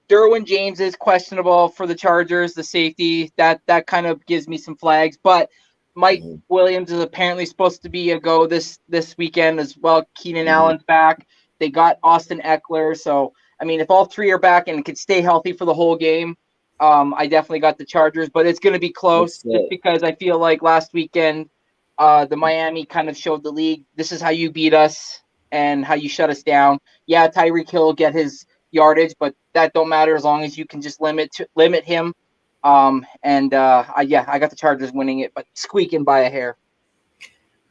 Derwin James is questionable for the Chargers. The safety that kind of gives me some flags, but Mike Williams is apparently supposed to be a go this weekend as well. Keenan Allen's back. They got Austin Eckler. So, I mean, if all three are back and could stay healthy for the whole game, I definitely got the Chargers. But it's going to be close just because I feel like last weekend the Miami kind of showed the league, this is how you beat us and how you shut us down. Yeah, Tyreek Hill get his yardage, but that don't matter as long as you can just limit him. I got the Chargers winning it, but squeaking by a hair.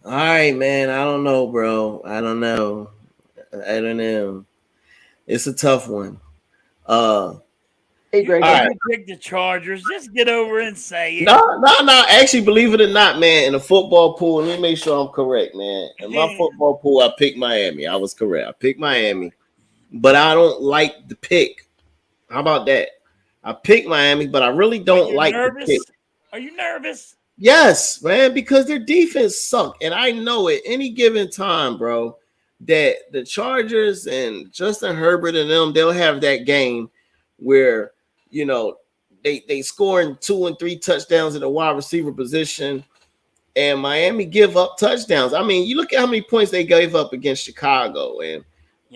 All right, man. I don't know, bro. I don't know. It's a tough one. Hey, Greg. You pick the Chargers. Just get over and say it. No. Actually, believe it or not, man, in the football pool, let me make sure I'm correct, man. In my football pool, I picked Miami. I was correct. I picked Miami, but I don't like the pick. How about that? I picked Miami, but I really don't like the pick. Are you nervous? Yes, man, because their defense suck. And I know at any given time, bro, that the Chargers and Justin Herbert and them, they'll have that game where, you know, they scoring 2 and 3 touchdowns at the wide receiver position, and Miami give up touchdowns. I mean, you look at how many points they gave up against Chicago and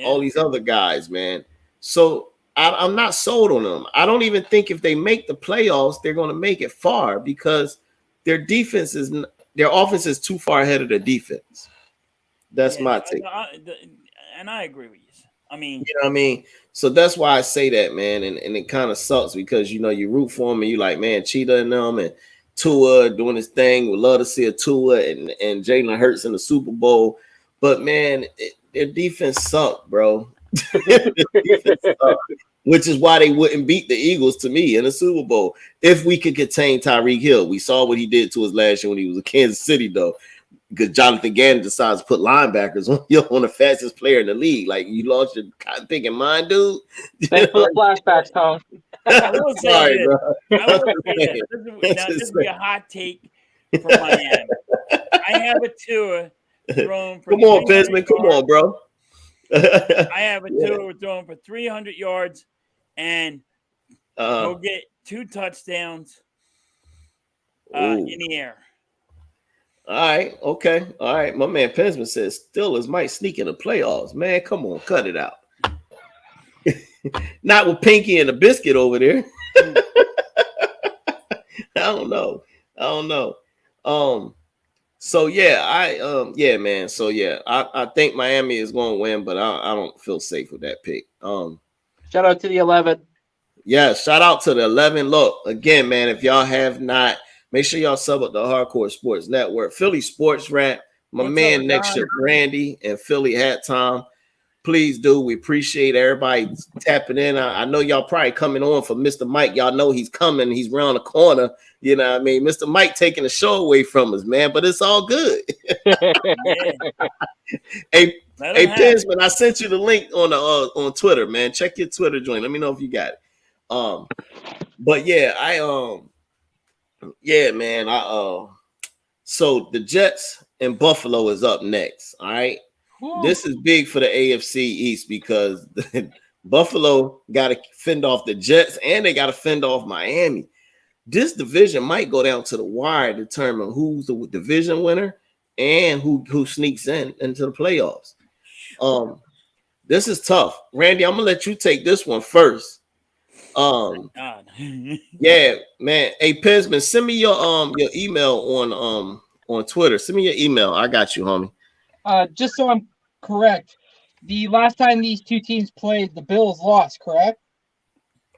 all these other guys, man. So I'm not sold on them. I don't even think if they make the playoffs, they're going to make it far because their offense is too far ahead of their defense. That's my take. And I agree with you. I mean, you know what I mean? So that's why I say that, man. And it kind of sucks because, you know, you root for them and you like, man, Cheetah and them and Tua doing his thing. Would love to see a Tua and Jalen Hurts in the Super Bowl. But, man, their defense sucked, bro. Which is why they wouldn't beat the Eagles to me in the Super Bowl if we could contain Tyreek Hill. We saw what he did to us last year when he was in Kansas City, though, because Jonathan Gannon decides to put linebackers on the fastest player in the league. Like, you lost your cotton picking mind, dude. Thanks for the flashbacks, Tom. I will say this would be a hot take for Miami. I have a Tua thrown for. Come on, Pesman. Come on, bro. I have a Tua throwing for 300 yards, and he'll get 2 touchdowns in the air. All right, okay. All right. My man Pensman says Steelers might sneak in the playoffs. Man, come on, cut it out. Not with Pinky and a biscuit over there. I don't know. So yeah, man. So yeah, I think Miami is going to win, but I don't feel safe with that pick. Shout out to the 11. Yeah, shout out to the 11. Look, again, man, if y'all have not, make sure y'all sub up the Hardcore Sports Network. Philly Sports Rap, my What's man up, next John? to Randy and Philly Hat Time. Please do. We appreciate everybody tapping in. I know y'all probably coming on for Mr. Mike. Y'all know he's coming. He's around the corner. You know what I mean? Mr. Mike taking the show away from us, man, but it's all good. Yeah. Hey, Let hey, him have it. Pinsman, I sent you the link on the on Twitter, man. Check your Twitter joint. Let me know if you got it. But yeah, yeah, man. So the Jets and Buffalo is up next. All right. This is big for the AFC East because Buffalo got to fend off the Jets and they got to fend off Miami. This division might go down to the wire to determine who's the division winner and who sneaks into the playoffs. This is tough. Randy, I'm gonna let you take this one first. God. Yeah, man. Hey, Pinsman, send me your email on Twitter. Send me your email. I got you, homie. Just so I'm correct, the last time these two teams played, the Bills lost, correct?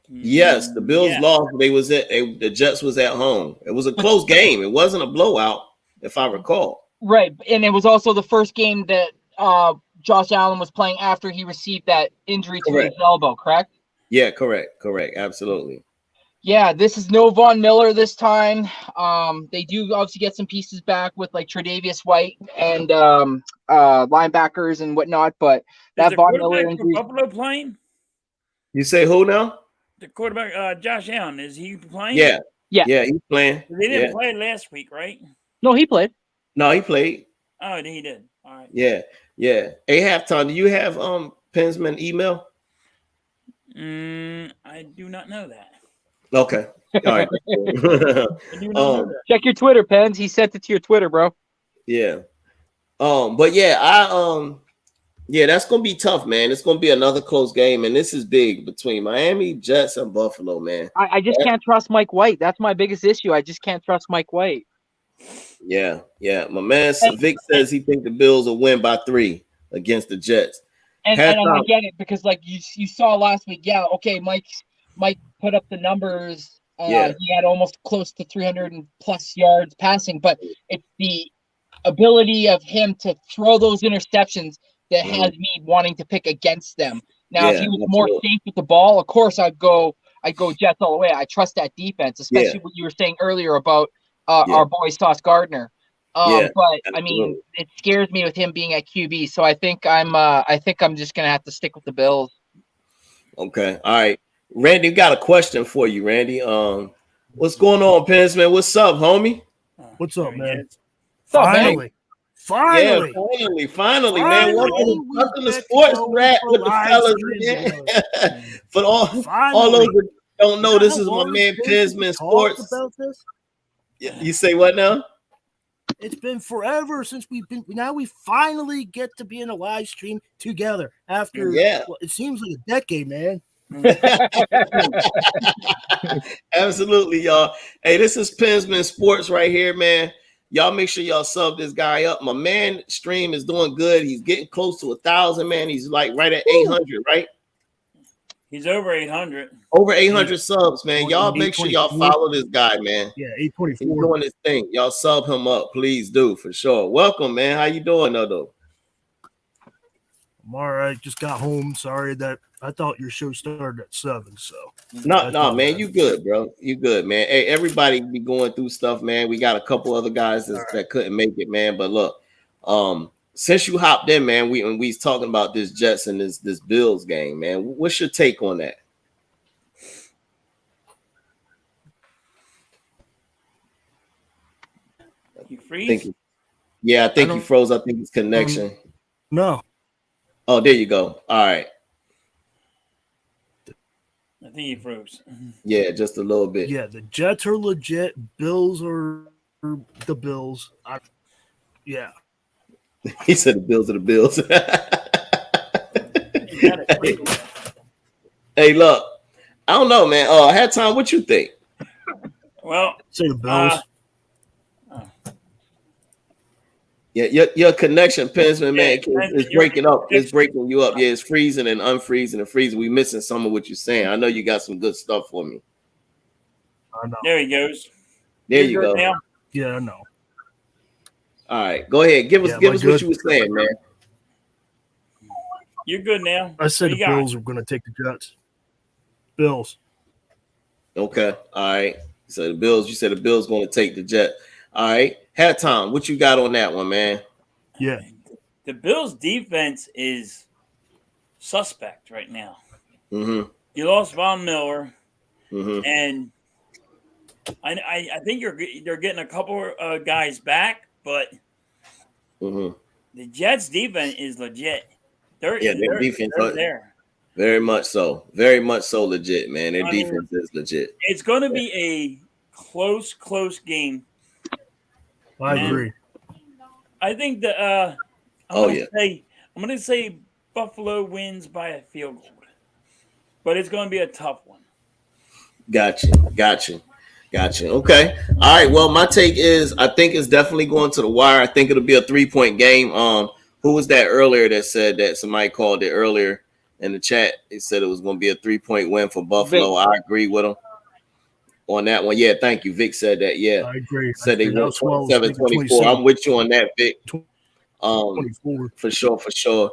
Yes, the Bills Yeah. lost. The Jets was at home. It was a close game. It wasn't a blowout, if I recall. Right, and it was also the first game that Josh Allen was playing after he received that injury to his elbow, correct? Yeah, correct, absolutely. Yeah, this is no Von Miller this time. They do obviously get some pieces back with like Tre'Davious White and linebackers and whatnot, but that Von Miller injury. Buffalo playing? You say who now? The quarterback, Josh Allen, is he playing? Yeah, he's playing. They didn't play last week, right? No, he played. No, he played. Oh, he did. All right. Yeah. Hey, halftime. Do you have Pinsman email? I do not know that. Okay. All right. Check your Twitter, Pens. He sent it to your Twitter, bro. Yeah. But yeah, yeah, that's gonna be tough, man. It's gonna be another close game, and this is big between Miami, Jets, and Buffalo, man. I just can't trust Mike White. That's my biggest issue. I just can't trust Mike White. Yeah. My man Vic says he think the Bills will win by 3 against the Jets. And I get it because like you saw last week, yeah, okay, Mike put up the numbers. He had almost close to 300 and plus yards passing, but it's the ability of him to throw those interceptions that has me wanting to pick against them. Now, if he was more safe with the ball, of course I'd go Jets all the way. I trust that defense, especially what you were saying earlier about our boy Sauce Gardner. But I mean, it scares me with him being at QB. So I think I'm just gonna have to stick with the Bills. Okay, all right. Randy, got a question for you, Randy. What's going on, Pinsman? What's up, homie? What's up, man? Finally, man. Welcome to Sports Rap with the fellas, man. For all those that don't know, this is my man Pinsman Sports. You say what now? It's been forever since we finally get to be in a live stream together after it seems like a decade, man. Absolutely, y'all. Hey, this is Pinsman Sports right here, man. Y'all make sure y'all sub this guy up. My man stream is doing good. He's getting close to 1,000, man. He's like right at 800, right? He's over 800. Over 800 subs, man. Y'all make sure y'all follow this guy, man. Yeah, 824. He's doing his thing. Y'all sub him up, please do, for sure. Welcome, man. How you doing, though? I'm all right. Just got home. Sorry that I thought your show started at 7. So no, man. You good, bro. You good, man. Hey, everybody be going through stuff, man. We got a couple other guys that couldn't make it, man. But look, since you hopped in, man, we was talking about this Jets and this Bills game, man. What's your take on that? You freeze? I think he froze. I think his connection. No. Oh, there you go. All right. I think he froze. Yeah, just a little bit. Yeah, the Jets are legit. Bills are the Bills. Yeah. He said the Bills are the Bills. Hey, look. I don't know, man. Halftime, what you think? Well, say the Bills. Yeah, your connection, Pensman, man, Pensman, is breaking up. It's breaking you up. Yeah, it's freezing and unfreezing and freezing. We missing some of what you're saying. I know you got some good stuff for me. I know. There he goes. There you go. Now? Yeah, I know. All right, go ahead. Give us what you were saying, man. You're good now. I said the Bills are going to take the Jets. Bills. Okay. All right. So the Bills. You said the Bills going to take the Jets. All right. Tom, what you got on that one, man? Yeah. The Bills' defense is suspect right now. Mm-hmm. You lost Von Miller, mm-hmm. and I think they're getting a couple guys back, but mm-hmm. the Jets' defense is legit. Their defense they're there. Very much so. Very much so legit, man. Their defense is legit. It's going to be a close game. I agree. I think that I'm going to say Buffalo wins by a field goal, but it's going to be a tough one. Gotcha. Okay. All right. Well, my take is I think it's definitely going to the wire. I think it'll be a 3-point game. Who was that earlier that said that? Somebody called it earlier in the chat. They said it was going to be a 3-point win for Buffalo. Vic. I agree with them on that one. Yeah, thank you. Vic said that. Yeah, I agree. Said they won 27-24. I'm with you on that, Vic. 24. For sure.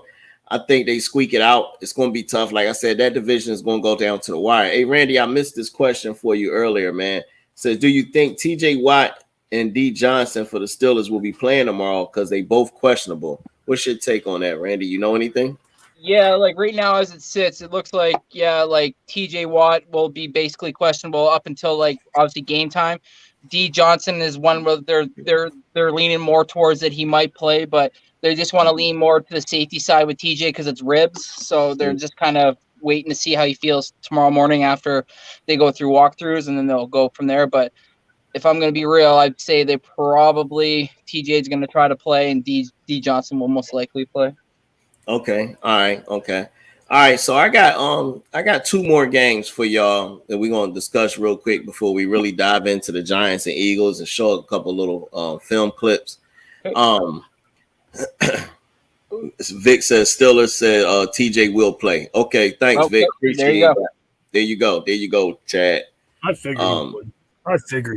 I think they squeak it out. It's going to be tough. Like I said, that division is going to go down to the wire. Hey, Randy, I missed this question for you earlier, man. It says, do you think T.J. Watt and D. Johnson for the Steelers will be playing tomorrow because they both questionable? What's your take on that, Randy? You know anything? Yeah, like right now as it sits, it looks like TJ Watt will be basically questionable up until like obviously game time. D Johnson is one where they're leaning more towards that he might play, but they just want to lean more to the safety side with TJ because it's ribs. So they're just kind of waiting to see how he feels tomorrow morning after they go through walkthroughs, and then they'll go from there. But if I'm going to be real, I'd say they probably TJ is going to try to play, and D Johnson will most likely play. Okay. All right. So I got 2 more games for y'all that we're gonna discuss real quick before we really dive into the Giants and Eagles and show a couple little film clips. Vic says Steelers said TJ will play. Okay, thanks, Vic. Appreciate that. There you go, Chad. I figured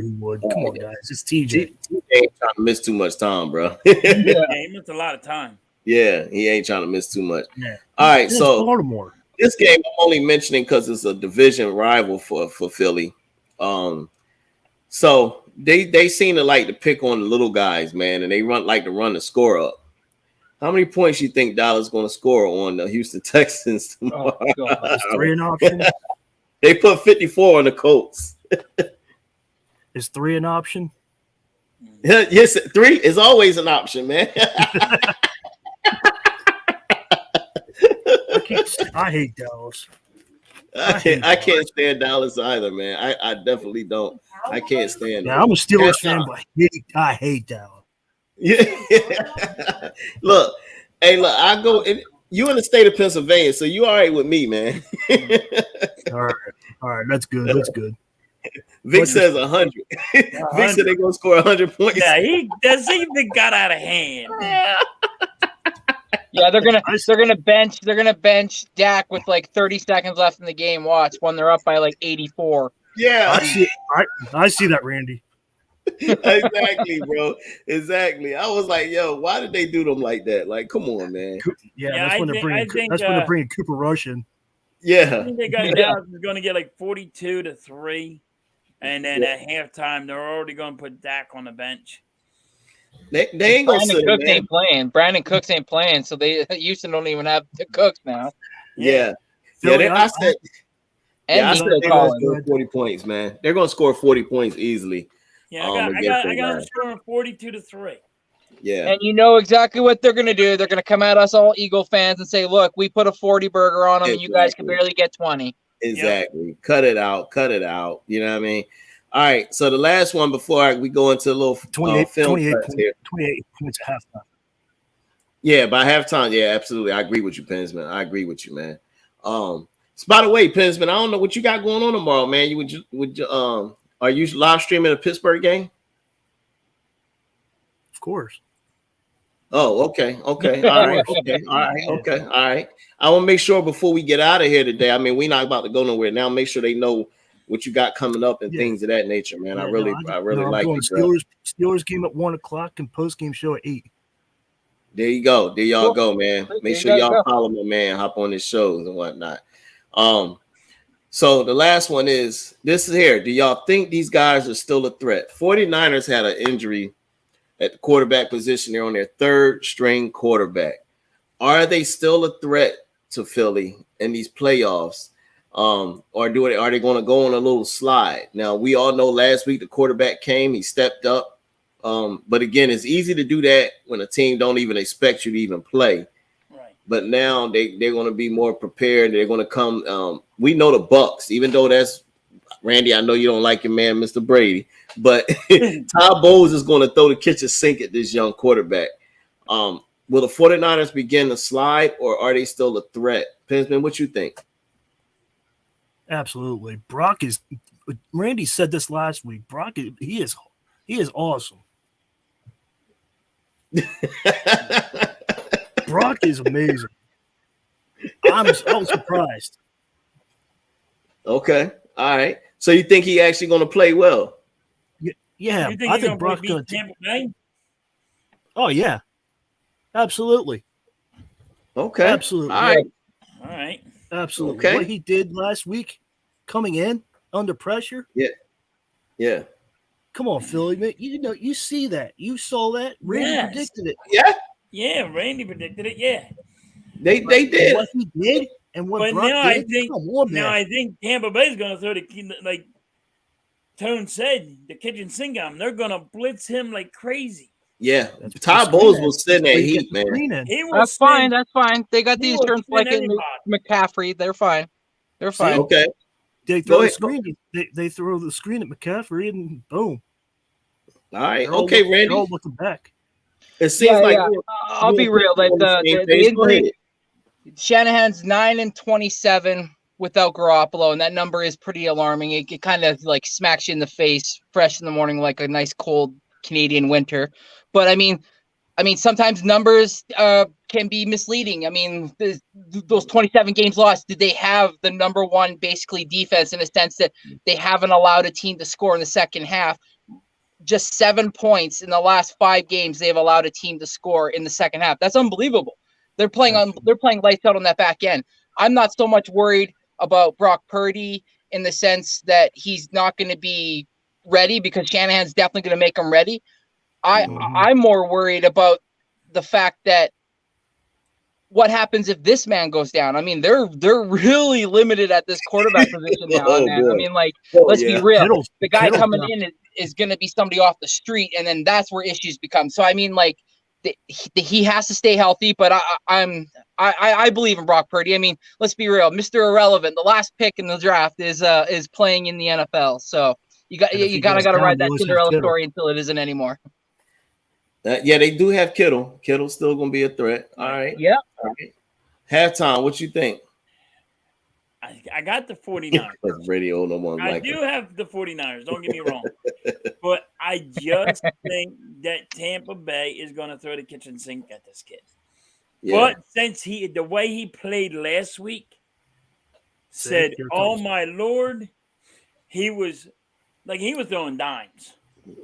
he would. Come on, guys. It's TJ. He ain't trying to miss too much time, bro. He missed a lot of time. Yeah, he ain't trying to miss too much. Yeah. All right, so Baltimore. This game I'm only mentioning because it's a division rival for Philly. So they seem to like to pick on the little guys, man, and they like to run the score up. How many points you think Dallas going to score on the Houston Texans tomorrow? Oh, God. Is 3 an option? They put 54 on the Colts. Is 3 an option? Yes, 3 is always an option, man. I hate Dallas. I can't stand Dallas either, man. I definitely don't. I can't stand. Yeah, I'm a Steelers fan, but I hate Dallas. Yeah. Look, I go. You in the state of Pennsylvania, so you all right with me, man. All right, that's good. Vic says 100. Vic said they're gonna score 100 points. Yeah, he got out of hand. Yeah, they're gonna bench Dak with like 30 seconds left in the game. Watch when they're up by like 84. Yeah, I see that, Randy. Exactly, bro. Exactly. I was like, yo, why did they do them like that? Like, come on, man. Yeah, that's when they're bringing Cooper Rush in. Yeah, I think they got Dallas is going to get like 42-3, and then at halftime they're already going to put Dak on the bench. They ain't gonna Brandon Cooks ain't playing. Brandon Cooks ain't playing, so they Houston don't even have the Cooks now. Yeah. I said they're gonna score 40 points, man. They're gonna score 40 points easily. Yeah, I got them scoring 42-3. Yeah. And you know exactly what they're gonna do. They're gonna come at us all Eagle fans and say, "Look, we put a 40 burger on them, and you guys can barely get 20." Exactly. Yep. Cut it out. You know what I mean? All right, so the last one before we go into a little 28 points at halftime. Yeah, by halftime, yeah, absolutely. I agree with you, Pensman. I agree with you, man. So by the way, Pensman, I don't know what you got going on tomorrow, man. Are you live streaming a Pittsburgh game? Of course. Oh, okay. All right. Okay. All right. I want to make sure before we get out of here today. I mean, we're not about to go nowhere now. Make sure they know what you got coming up and things of that nature, man. I really I'm like going it, bro. Steelers game at 1:00 and post game show at 8. There you go. There y'all go, man. Make sure y'all follow my man, hop on his shows and whatnot. So the last one is this is here. Do y'all think these guys are still a threat? 49ers had an injury at the quarterback position. They're on their third string quarterback. Are they still a threat to Philly in these playoffs? Or are they going to go on a little slide? Now, we all know last week the quarterback came, he stepped up. But again, it's easy to do that when a team don't even expect you to even play. Right. But now they're going to be more prepared. They're going to come. We know the Bucks, even though that's Randy. I know you don't like your man, Mr. Brady, but Todd Bowles is going to throw the kitchen sink at this young quarterback. Will the 49ers begin to slide, or are they still a threat? Pinsman, what you think? Absolutely. Randy said this last week. He is awesome. Brock is amazing. I'm so surprised. Okay. All right. So you think he actually going to play well? Yeah. I think Brock's going to Tampa Bay. Oh yeah. Absolutely. Okay. Absolutely. All right. Absolutely. Okay. What he did last week, coming in under pressure. Yeah. Come on, Philly, man. You see that. You saw that. Randy predicted it. Yeah, Randy predicted it. Yeah. They did. What he did and what Brock did. I think Tampa Bay's going to throw like Tone said, the kitchen sink on him. They're going to blitz him like crazy. Yeah. Todd Bowles will send that heat, man. That's fine. They got the insurance blanket and McCaffrey. They're fine. Okay. They throw the screen. They throw the screen at McCaffrey and boom. All right. Okay, Randy. They're all looking back. It seems like I'll be real. Like the injury, Shanahan's 9-27 without Garoppolo, and that number is pretty alarming. It kind of like smacks you in the face fresh in the morning like a nice cold Canadian winter. But I mean, sometimes numbers can be misleading. I mean, those 27 games lost, did they have the number one basically defense in a sense that they haven't allowed a team to score in the second half? Just 7 points in the last 5 games they've allowed a team to score in the second half. That's unbelievable. They're playing lights out on that back end. I'm not so much worried about Brock Purdy in the sense that he's not going to be ready because Shanahan's definitely going to make him ready. I'm more worried about the fact that what happens if this man goes down. I mean, they're really limited at this quarterback position now, man. I mean, like, let's be real. The guy coming in is going to be somebody off the street, and then that's where issues become. So, I mean, like, he has to stay healthy, but I believe in Brock Purdy. I mean, let's be real. Mr. Irrelevant, the last pick in the draft is playing in the NFL. So you gotta ride that Cinderella story until it isn't anymore. They do have Kittle. Kittle's still gonna be a threat. All right. Yeah. All right. Halftime, what you think? I got the 49ers. Radio, no one I do have the 49ers. Don't get me wrong. But I just think that Tampa Bay is going to throw the kitchen sink at this kid. Yeah. But since the way he played last week said, oh, my Lord, he was throwing dimes.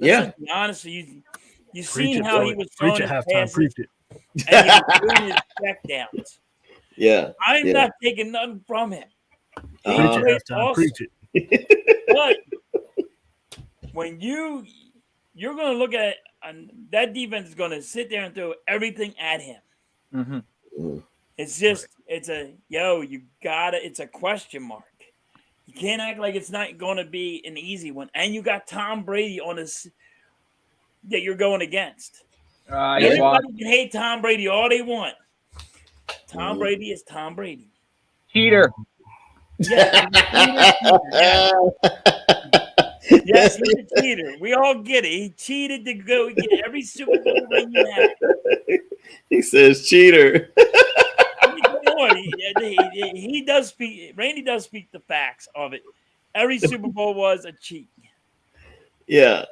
Yeah. Honestly, you seen how he was throwing his passes. Preach it. And he was doing his checkdowns. Yeah. I'm not taking nothing from him. Preach it. But when you're going to look at that defense is going to sit there and throw everything at him. Mm-hmm. It's just it's a question mark. You can't act like it's not going to be an easy one. And you got Tom Brady on this that you're going against. Everybody can hate Tom Brady all they want. Tom Brady is Tom Brady. Cheater. Yes, he's a cheater. We all get it. He cheated to go get every Super Bowl ring you had. He says cheater. He does speak. Randy does speak the facts of it. Every Super Bowl was a cheat. Yeah.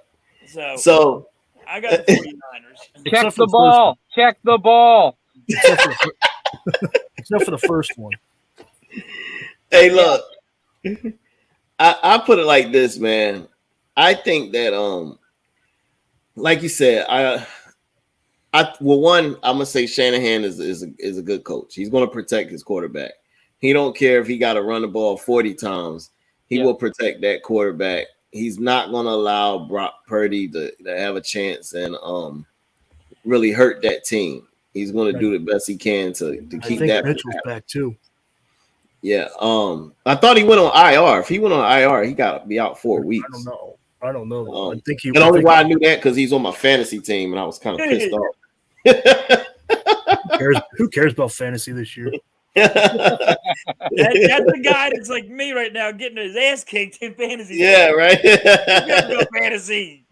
So I got the 49ers. Check the ball. Check the ball. Except for the first one. Hey, look. I put it like this, man. I think that like you said, I'm gonna say Shanahan is a good coach. He's gonna protect his quarterback. He don't care if he got to run the ball 40 times. He will protect that quarterback. He's not gonna allow Brock Purdy to have a chance and really hurt that team. He's gonna do the best he can to keep that. Mitchell's back too. Yeah. I thought he went on IR. If he went on IR, he got to be out 4 weeks. I don't know. I think he. And only why I knew that because he's on my fantasy team, and I was kind of pissed off. Who cares about fantasy this year? That's the guy that's like me right now, getting his ass kicked in fantasy. Yeah, right. You got no fantasy.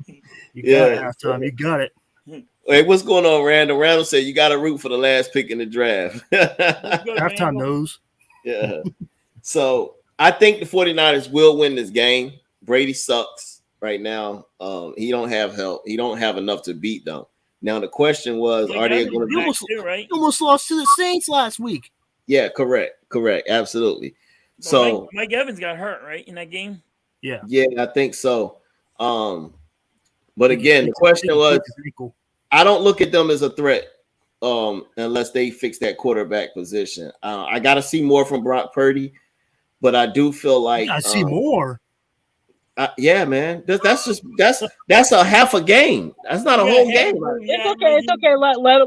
You got it halftime. You got it. Hey, what's going on, Randall? Randall said you got to root for the last pick in the draft. Halftime knows. Yeah. So I think the 49ers will win this game. Brady sucks right now. He don't have help. He don't have enough to beat them. Now the question was, are they going to You almost lost to the Saints last week. Yeah, correct, absolutely. Well, so Mike Evans got hurt, right, in that game? Yeah, I think so. But again, the question was, I don't look at them as a threat unless they fix that quarterback position. I got to see more from Brock Purdy, but I do feel like I see more. Yeah, man. That's a half a game. That's not a whole game. It's okay. It's okay. Let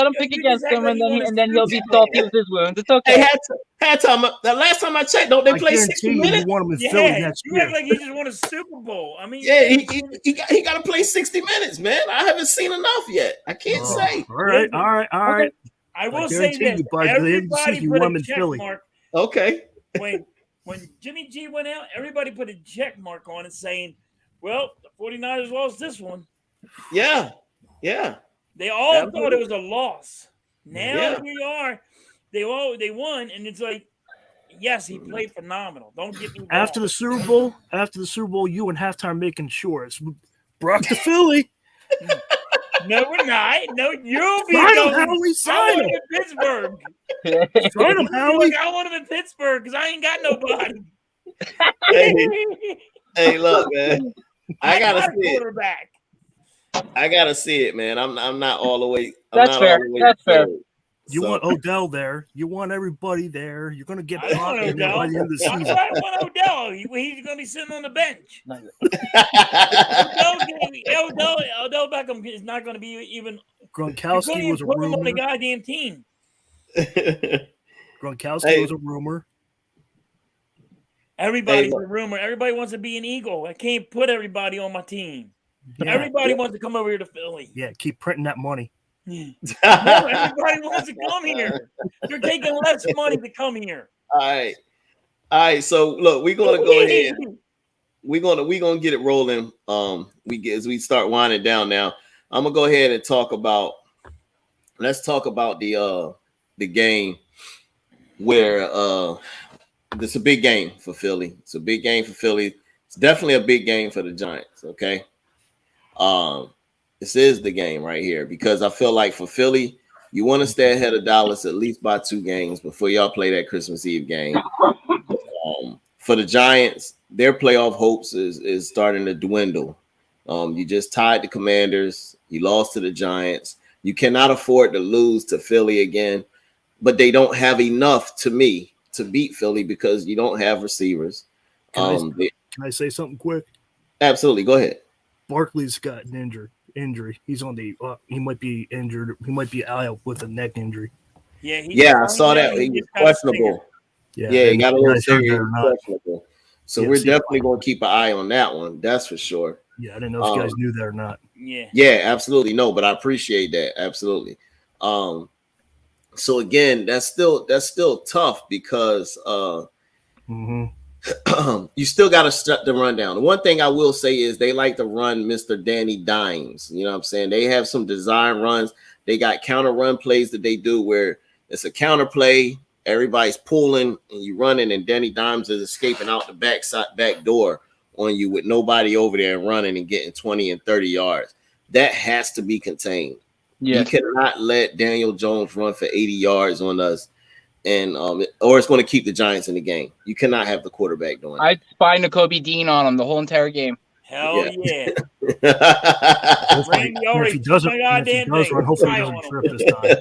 him pick against him, and then he'll be salty with his wounds. It's okay. Hey, the last time I checked, don't they play 60 minutes? You want him in Philly next year. You act like he just won a Super Bowl. I mean, yeah, he got to play 60 minutes, man. I haven't seen enough yet. I can't say. All right. Okay. I will say this: everybody put a check mark. Okay. When Jimmy G went out, everybody put a check mark on it saying, well, the 49ers lost this one. Yeah. They all thought it was a loss. Now here we are. They won, and it's like, yes, he played phenomenal. Don't get me wrong. After the Super Bowl, you and halftime making sure it's Brock to Philly. No, we're not. No, you'll be going. Howie, sign him in Pittsburgh. Sign him, Howie. I want him in Pittsburgh because I ain't got nobody. Hey, look, man. I gotta see quarterback. I gotta see it, man. I'm not all the way. That's fair. That's fair. You want Odell there. You want everybody there. You're going to get blocked by the end of the season. I want Odell. He's going to be sitting on the bench. Odell Beckham is not going to be even. Gronkowski was a rumor. On the goddamn team. Gronkowski was a rumor. Everybody's a rumor. Everybody wants to be an Eagle. I can't put everybody on my team. Yeah, everybody wants to come over here to Philly. Yeah, keep printing that money. No, everybody wants to come here. You're taking less money to come here. All right. So look, we're gonna go ahead. We're gonna get it rolling. As we start winding down now. I'm gonna go ahead and talk about. Let's talk about the game where this is a big game for Philly. It's a big game for Philly. It's definitely a big game for the Giants. Okay. This is the game right here because I feel like for Philly, you want to stay ahead of Dallas at least by 2 games before y'all play that Christmas Eve game. For the Giants, their playoff hopes is starting to dwindle. You just tied the Commanders. You lost to the Giants. You cannot afford to lose to Philly again, but they don't have enough to me to beat Philly because you don't have receivers. Can I say something quick? Absolutely. Go ahead. Barkley's got an injury. He's on the he might be injured. He might be out with a neck injury. Yeah, I saw that. He was questionable. Yeah, he got a little serious questionable. So we're definitely going to keep an eye on that one. That's for sure. Yeah, I didn't know if you guys knew that or not. Yeah, absolutely. No, but I appreciate that. Absolutely. So again, that's still tough because you still got to shut the run down. The one thing I will say is they like to run Mr. Danny Dimes. You know what I'm saying? They have some design runs. They got counter run plays that they do where it's a counter play. Everybody's pulling and you running, and Danny Dimes is escaping out the back door on you with nobody over there and running and getting 20 and 30 yards. that has to be contained. You cannot let Daniel Jones run for 80 yards on us, and or it's going to keep the Giants in the game. You cannot have the quarterback doing that. I'd spy N'Kobe Dean on him the whole entire game. Hell yeah. Randy already does run, hopefully he doesn't trip this time.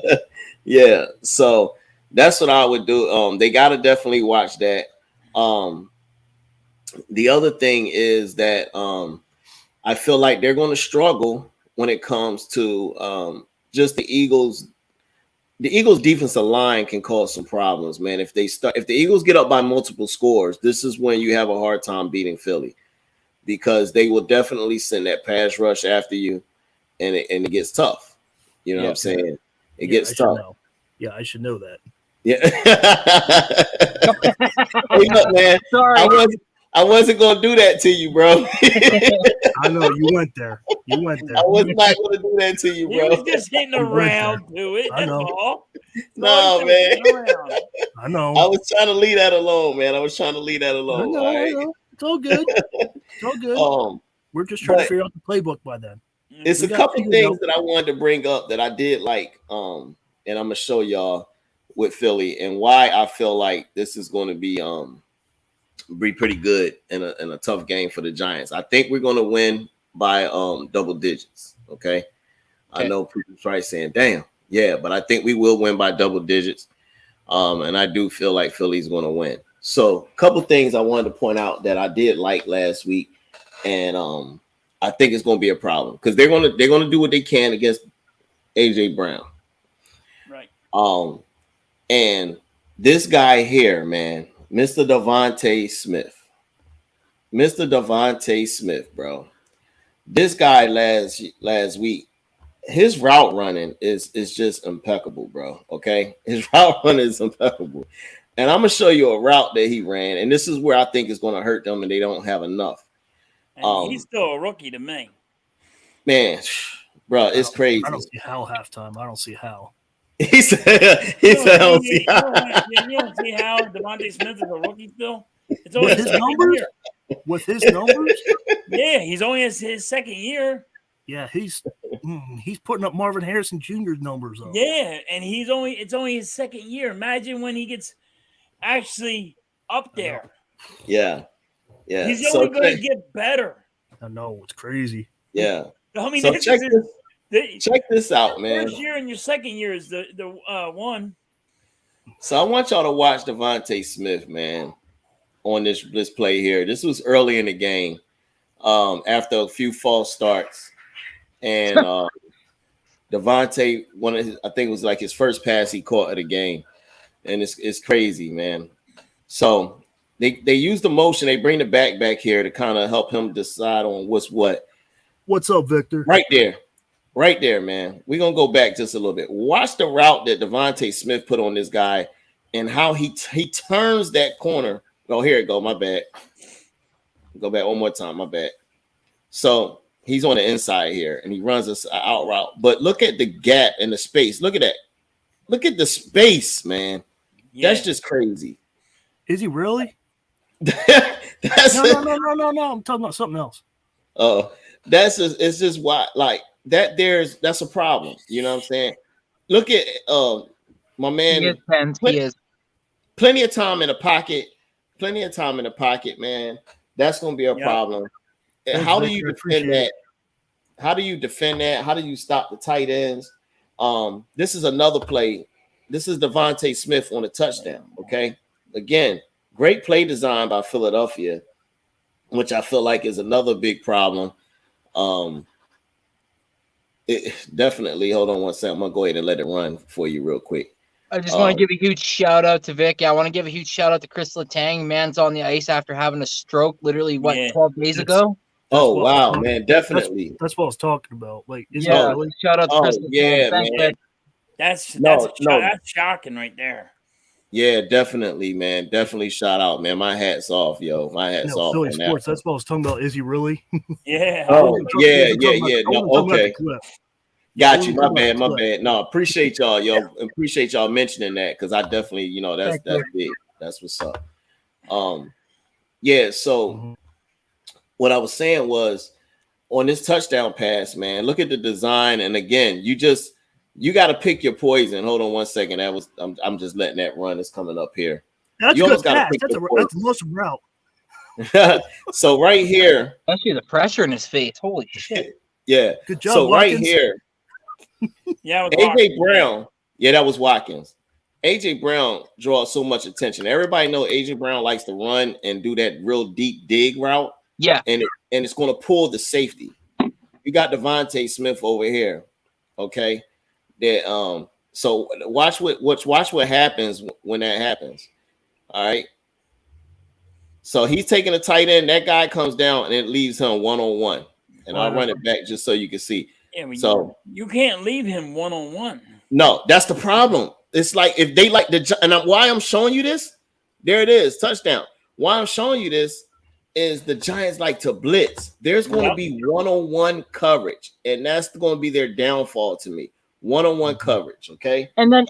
Yeah, so that's what I would do. They got to definitely watch that. The other thing is that I feel like they're going to struggle when it comes to just the Eagles. The Eagles' defensive line can cause some problems, man. If the Eagles get up by multiple scores, this is when you have a hard time beating Philly, because they will definitely send that pass rush after you, and it gets tough. You know what I'm saying? It gets tough. Yeah, I should know that. Yeah. Hey, look, man. Sorry. I wasn't gonna do that to you, bro. I know you went there. I was not gonna do that to you, bro. He was just hitting around to it. I know. That's all. No, man. I know. I was trying to leave that alone, man. I know. I know. It's all good. We're just trying to figure out the playbook by then. It's a couple things that I wanted to bring up that I did like, and I'm gonna show y'all with Philly and why I feel like this is going to be pretty good in a tough game for the Giants. I think we're going to win by double digits. Okay. I know people probably saying, damn, yeah, but I think we will win by double digits. And I do feel like Philly's going to win. So a couple things I wanted to point out that I did like last week, and I think it's going to be a problem because they're going to do what they can against AJ Brown. Right. And this guy here, man, Mr. Devontae Smith, bro. This guy last week, his route running is just impeccable, bro. Okay, his route running is impeccable, and I'm gonna show you a route that he ran, and this is where I think it's gonna hurt them, and they don't have enough. And he's still a rookie to me, man, bro. It's crazy. I don't see how halftime. I don't see how. He said, "You don't see how Devontae Smith is a rookie still. It's only his numbers. With his numbers, yeah, he's only his second year. Yeah, he's putting up Marvin Harrison Jr.'s numbers up. Yeah, and it's only his second year. Imagine when he gets actually up there. Yeah. He's only going to get better. I know, it's crazy. Yeah. I mean, so check this out, man. First year and your second year is the one. So I want y'all to watch Devontae Smith, man, on this play here. This was early in the game, after a few false starts, and Devontae, I think it was like his first pass he caught of the game, and it's crazy, man. So they use the motion, they bring the back here to kind of help him decide on what's what. What's up, Victor? Right there, man. We're going to go back just a little bit. Watch the route that Devontae Smith put on this guy and how he turns that corner. Oh, here it go. My bad. Go back one more time. My bad. So he's on the inside here, and he runs this out route. But look at the gap and the space. Look at that. Look at the space, man. Yeah. That's just crazy. Is he really? No. I'm talking about something else. Oh, it's just why, like, that's a problem. You know what I'm saying? Look at my man. He is. Plenty of time in the pocket. Man. That's gonna be a problem. How do you defend that? How do you defend that? How do you stop the tight ends? This is another play. This is Devontae Smith on a touchdown. Okay. Again, great play design by Philadelphia, which I feel like is another big problem. Definitely. Hold on one second. I'm gonna go ahead and let it run for you real quick. I just want to give a huge shout out to Vic. I want to give a huge shout out to Chris Letang. Man's on the ice after having a stroke literally 12 days ago. Oh wow, man, definitely. That's what I was talking about. Like, shout out to Chris Letang. Yeah, thanks, man. That's shocking right there. Yeah, definitely, man. Definitely shout out, man. My hat's off, yo. My hat's off. Philly Sports. That's what I was talking about. Is he really? Yeah. Oh, yeah. No, okay. Got you. My bad. No, appreciate y'all, yo. Appreciate y'all mentioning that because I definitely, that's big. That's what's up. So what I was saying was on this touchdown pass, man. Look at the design, and again, you got to pick your poison. Hold on one second. I'm just letting that run. It's coming up here. That's you good pass. That's an awesome route. So right here, especially the pressure in his face. Holy shit! Yeah. Good job. So Watkins. right here, yeah, AJ Brown. Yeah, that was Watkins. AJ Brown draws so much attention. Everybody knows AJ Brown likes to run and do that real deep dig route. Yeah, and it's going to pull the safety. You got Devontae Smith over here. Okay, that So watch what happens when that happens. All right. So he's taking a tight end. That guy comes down and it leaves him 1-on-1. And I'll run it back just so you can see. Yeah, so you can't leave him 1-on-1. No, that's the problem. It's like if they like why I'm showing you this, there it is, touchdown. Why I'm showing you this is the Giants like to blitz. There's going to be 1-on-1 coverage, and that's going to be their downfall to me. 1-on-1 coverage, okay? And then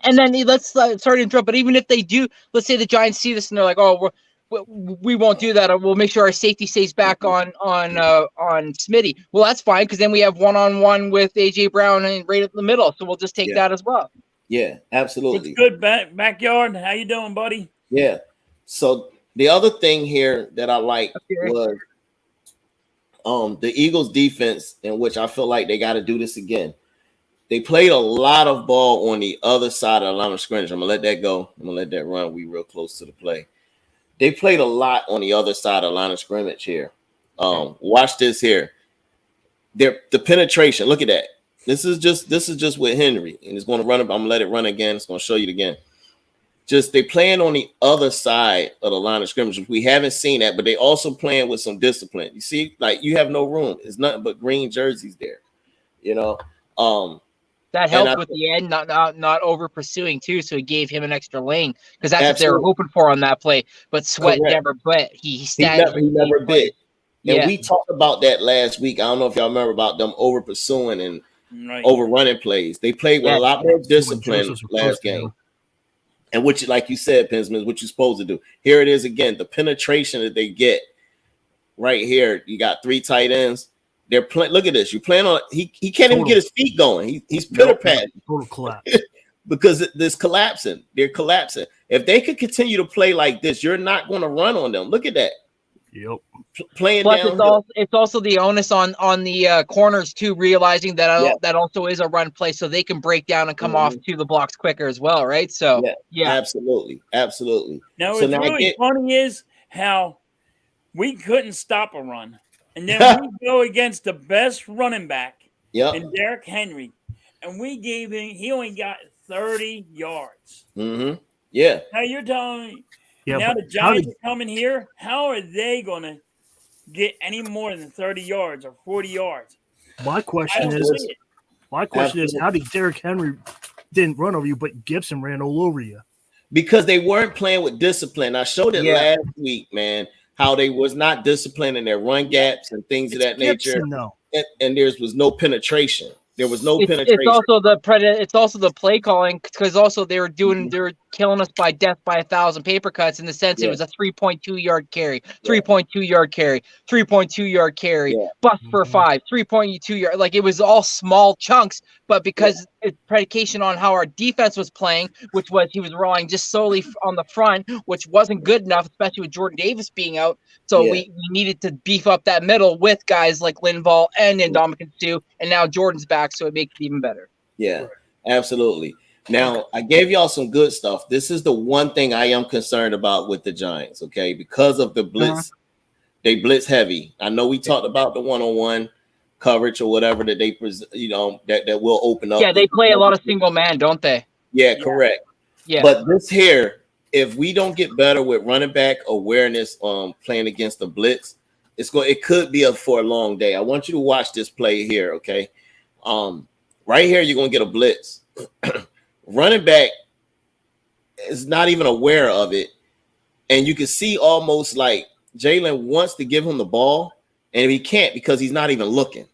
let's sorry to interrupt, but even if they do, let's say the Giants see this and they're like, oh, we won't do that, or we'll make sure our safety stays back on Smitty. Well, that's fine because then we have 1-on-1 with AJ Brown and right in the middle, so we'll just take that as well. Yeah, absolutely. It's good backyard. How you doing, buddy? Yeah. So the other thing here that I like was the Eagles defense, in which I feel like they got to do this again. They played a lot of ball on the other side of the line of scrimmage. I'm gonna let that go. I'm gonna let that run. We real close to the play. They played a lot on the other side of the line of scrimmage here. Watch this here. The penetration. Look at that. This is just with Henry, and it's going to run. I'm going to let it run again. It's going to show you it again. Just they playing on the other side of the line of scrimmage. We haven't seen that, but they also playing with some discipline. You see, like you have no room. It's nothing but green jerseys there. You know, that helped with the end, not over pursuing too. So it gave him an extra lane because that's what they were hoping for on that play. But Sweat never bit. He never bit. And we talked about that last week. I don't know if y'all remember about them over pursuing and overrunning plays. They played with a lot more discipline last game. And which, like you said, Pinsman, is what you're supposed to do. Here it is again, the penetration that they get right here. You got 3 tight ends. They're playing. Look at this. You're playing on. He can't even get his feet going. He's pitter-patting. Total collapse. Because this collapsing. They're collapsing. If they could continue to play like this, you're not going to run on them. Look at that. Yep. Playing plus down. It's also the onus on the corners too, realizing that that also is a run play, so they can break down and come off to the blocks quicker as well, right? So absolutely. Now what's really funny is how we couldn't stop a run, and then we go against the best running back in Derrick Henry, and we gave him. He only got 30 yards. Mm-hmm. Yeah. Now you're telling me. Yeah, now the Giants are coming here. How are they going to get any more than 30 yards or 40 yards? My question is, how did Derrick Henry didn't run over you, but Gibson ran all over you? Because they weren't playing with discipline. I showed it last week, man, how they was not disciplined in their run gaps and things of that nature. And there was no penetration. There was no penetration. It's also the play calling, because also they were killing us by death by 1,000 paper cuts in the sense it was a 3.2 yard carry, 3.2 yard carry, 3.2 yard carry, bust for 5, 3.2 yard. Like it was all small chunks, but because it's predication on how our defense was playing, which was he was relying just solely on the front, which wasn't good enough, especially with Jordan Davis being out. So we needed to beef up that middle with guys like Linval and Ndamukong Suh, and now Jordan's back, so it makes it even better. Yeah, absolutely. Now, I gave y'all some good stuff. This is the one thing I am concerned about with the Giants, okay? Because of the blitz, they blitz heavy. I know we talked about the 1-on-1 coverage or whatever that they, that will open up. Yeah, they play a lot of single man, don't they? Yeah, correct. Yeah. But this here, if we don't get better with running back awareness playing against the blitz, it could be for a long day. I want you to watch this play here, okay? Right here, you're going to get a blitz. Running back is not even aware of it. And you can see almost like Jalen wants to give him the ball, and he can't because he's not even looking.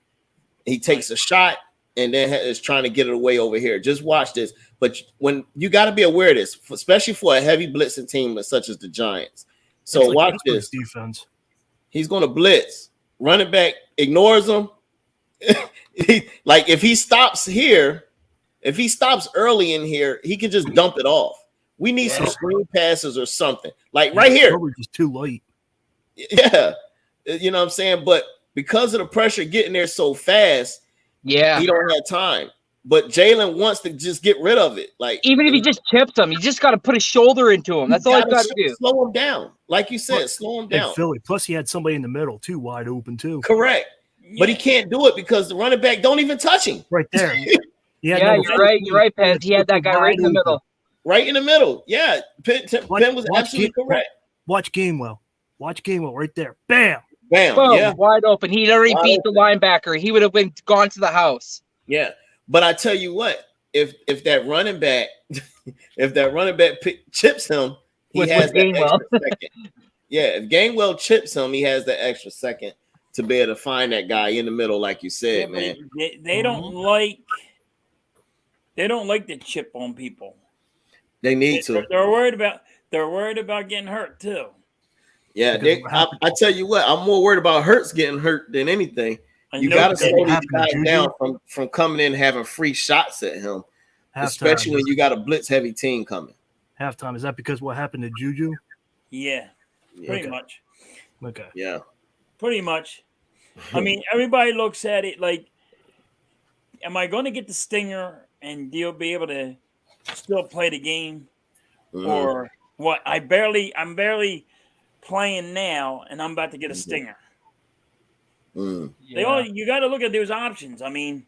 He takes a shot and then is trying to get it away over here. Just watch this. But when you got to be aware of this, especially for a heavy blitzing team such as the Giants. So watch this. Defense. He's going to blitz. Running back ignores him, Like if he stops here, if he stops early in here, he can just dump it off. We need some screen passes or something. Like right here. Coverage is too late. Yeah. You know what I'm saying? But because of the pressure getting there so fast, he don't have time. But Jalen wants to just get rid of it. Like even if he just chips him, you just got to put his shoulder into him. That's all he's got to do. Slow him down. Like you said, slow him down. Philly. Plus, he had somebody in the middle too, wide open too. Correct. But he can't do it because the running back don't even touch him. Right there. Yeah, you're right. You're right, Penn. He had that guy right in the middle. Right in the middle. Yeah. Penn was absolutely correct. Watch Gainwell. Watch Gainwell right there. Bam. Bam. Boom, yeah. Wide open. He'd already beat the linebacker. He would have gone to the house. Yeah. But I tell you what, if that running back chips him, he has that extra second. Yeah, if Gainwell chips him, he has that extra second to be able to find that guy in the middle, like you said, man. They don't like the chip on people. They need to. They're worried about getting hurt too. Yeah, I tell you what, I'm more worried about Hurts getting hurt than anything. You got to slow these guys down from coming in and having free shots at him, especially when you got a blitz heavy team coming. Halftime, is that because what happened to Juju? Yeah, pretty much. Okay. Yeah. Pretty much. I mean, everybody looks at it like, am I going to get the stinger and be able to still play the game? Or what? I'm barely playing now, and I'm about to get a stinger. You got to look at those options. I mean,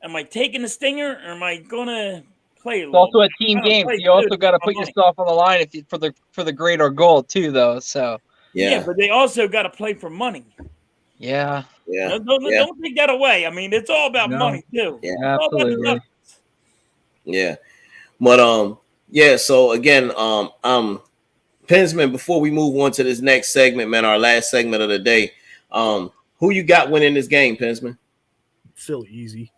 am I taking the stinger, or am I going to play? It's also a team game. You also got to put yourself on the line for the greater goal too, though. So yeah, but they also got to play for money. Yeah. Don't take that away. I mean, it's all about money too. Yeah, absolutely. Yeah, but So again, Pensman, before we move on to this next segment, man, our last segment of the day, who you got winning this game, Pensman? Philly, easy.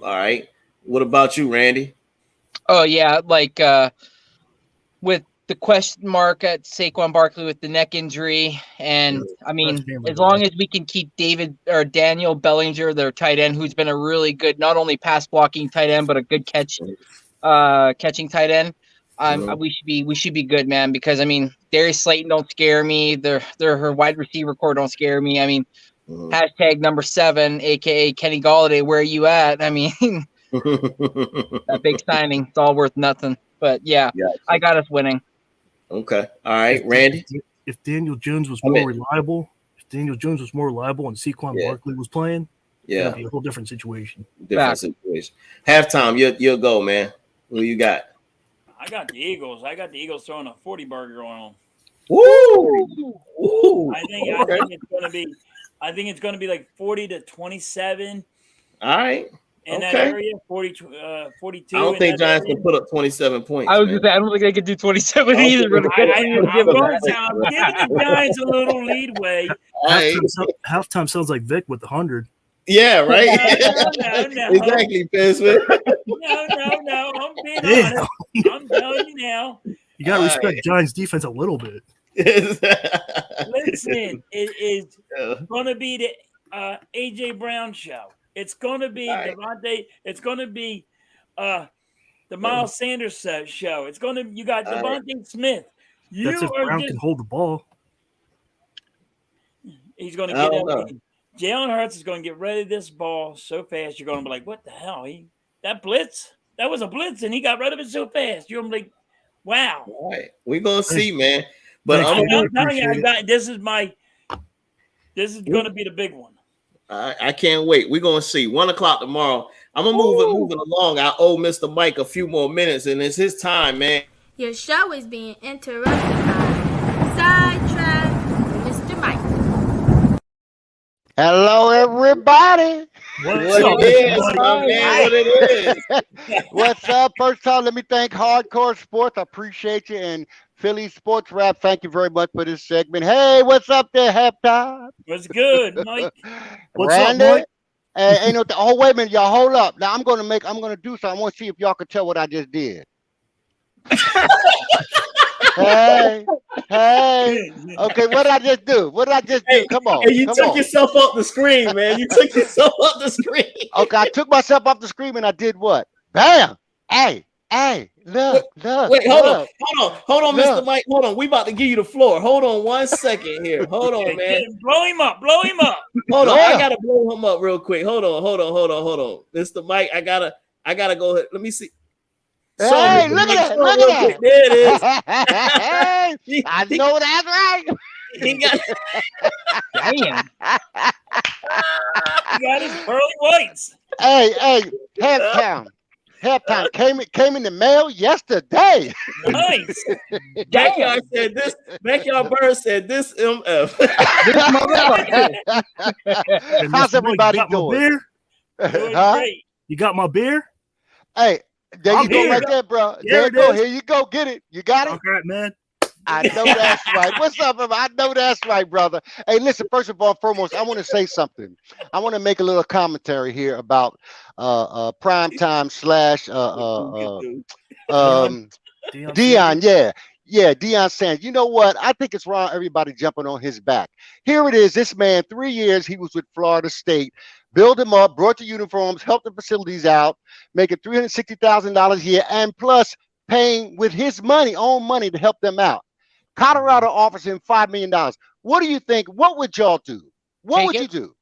All right. What about you, Randy? Oh yeah, like with the question mark at Saquon Barkley with the neck injury, and I mean, as long as we can keep Daniel Bellinger, their tight end, who's been a really good, not only pass blocking tight end, but a good catching tight end. We should be good, man. Because I mean, Darius Slayton don't scare me. Her wide receiver core don't scare me. I mean, hashtag number 7, aka Kenny Golladay, where are you at? I mean, that big signing, it's all worth nothing. But yeah, I got us winning. Okay, all right, Randy. If Daniel Jones was more reliable, and Saquon Barkley was playing, it'd be a whole different situation. Halftime, you'll go, man. Who you got? I got the Eagles. I got the Eagles throwing a 40 burger on them. Woo! I think it's gonna be like 40-27. All right. In that area, 42. I don't think Giants can put up 27 points. I was gonna say, I don't think they could do 27 either. I'm giving the Giants a little leadway. Halftime sounds like Vic with the 100. Yeah, right. No. Exactly, Pisman. No. I'm being honest. I'm telling you now. You gotta respect Giants' defense a little bit. Listen, it is gonna be the AJ Brown show. It's going to be Devontae. It's going to be the Miles Sanders show. It's going to. You got Devontae Smith. That's if Brown can hold the ball. He's going to get it. Jalen Hurts is going to get rid of this ball so fast. You're going to be like, "What the hell? That blitz? That was a blitz, and he got rid of it so fast." You're going to be like, "Wow." All right, we're going to see, man. But I'm telling you, this is going to be the big one. I can't wait. We're gonna see 1:00 tomorrow. I'm gonna move it along. I owe Mr. Mike a few more minutes, and it's his time, man. Your show is being interrupted by Sidetrack Mr. Mike. Hello, everybody. What it is? What's up? First off, let me thank Hardcore Sports. I appreciate you. And Philly Sports Rap, thank you very much for this segment. Hey, what's up there, Halftime? What's good, Mike? What's up, Mike? Wait a minute, y'all. Hold up. Now I'm gonna do something. I want to see if y'all can tell what I just did. hey, Okay, what did I just do? What did I just do? Come on. Hey, you took yourself off the screen, man. You took yourself off the screen. Okay, I took myself off the screen and I did what? Bam! Hey, look. Wait, hold on, look. Mr. Mike. Hold on. We about to give you the floor. Hold on 1 second here. Hold on, man. Blow him up. Hold on. I gotta blow him up real quick. Hold on. Mr. Mike, I gotta go ahead. Let me see. Hey, look at that. There it is. Hey, I know that's right. He got Damn. He got his pearly whites. Hey, halftime came in the mail yesterday. Nice. Backyard said this. Backyard Bird said this MF. How's everybody doing? Huh? You got my beer? Hey, there you go here. right there, bro. There There it you go. is. Here you go. Get it. You got it? Okay, man. I know that's right. What's up, brother? I know that's right, brother. Hey, listen, first of all, foremost, I want to say something. I want to make a little commentary here about primetime / Dion, yeah. Yeah, Deion saying, you know what? I think it's wrong everybody jumping on his back. Here it is. This man, 3 years, he was with Florida State, built him up, brought the uniforms, helped the facilities out, making $360,000 a year, and plus paying with his money, own money, to help them out. Colorado offers him $5 million. What do you think? What would y'all do? What would you do?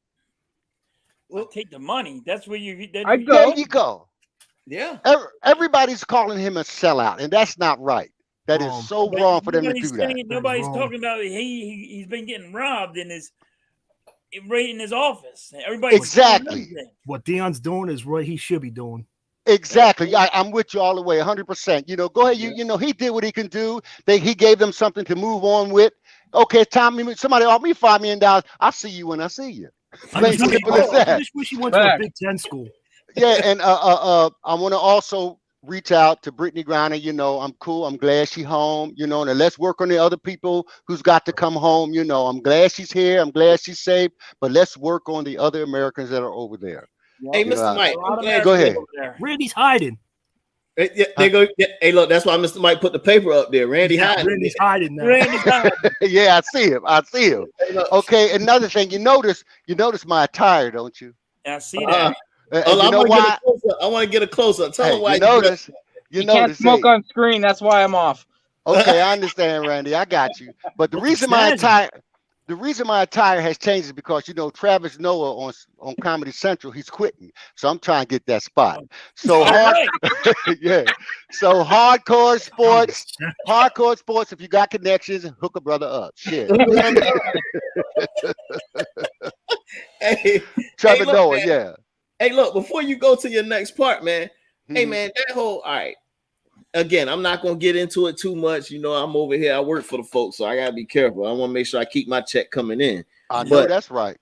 Well, take the money. That's where you. I'd go. There you go. Yeah. Everybody's calling him a sellout, and that's not right. That is so wrong for them to do that. Nobody's talking about he's been getting robbed right in his office. Everybody exactly what Deion's doing is what he should be doing. Exactly. I'm with you all the way, 100%. You know, go ahead. You know, he did what he can do. He gave them something to move on with. Okay, Tommy, somebody offered me $5 million. I'll see you when I see you. Plain simple as that. I just wish he went to a Big Ten school. Yeah, and I want to also reach out to Brittany Griner. You know, I'm cool. I'm glad she's home. You know, and let's work on the other people who's got to come home. You know, I'm glad she's here. I'm glad she's safe. But let's work on the other Americans that are over there. Hey, Mr. Mike, go ahead. Randy's hiding. They go. Hey, look, that's why Mr. Mike put the paper up there. Randy's hiding now. Yeah, I see him. Hey, okay, another thing. You notice my attire, don't you? I see that. I want to get a closer. Tell him why you notice. You can't smoke on screen. That's why I'm off. Okay, I understand, Randy. I got you. But the reason my attire has changed is because, you know, Travis Noah on Comedy Central, he's quitting. So I'm trying to get that spot. So yeah. So hardcore sports. If you got connections, hook a brother up. Shit. Trevor Noah, yeah. Hey, look, before you go to your next part, man. Hey, man, that whole, all right. Again, I'm not going to get into it too much. You know, I'm over here. I work for the folks, so I got to be careful. I want to make sure I keep my check coming in. I know that's right.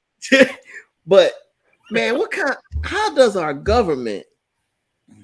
But, man, how does our government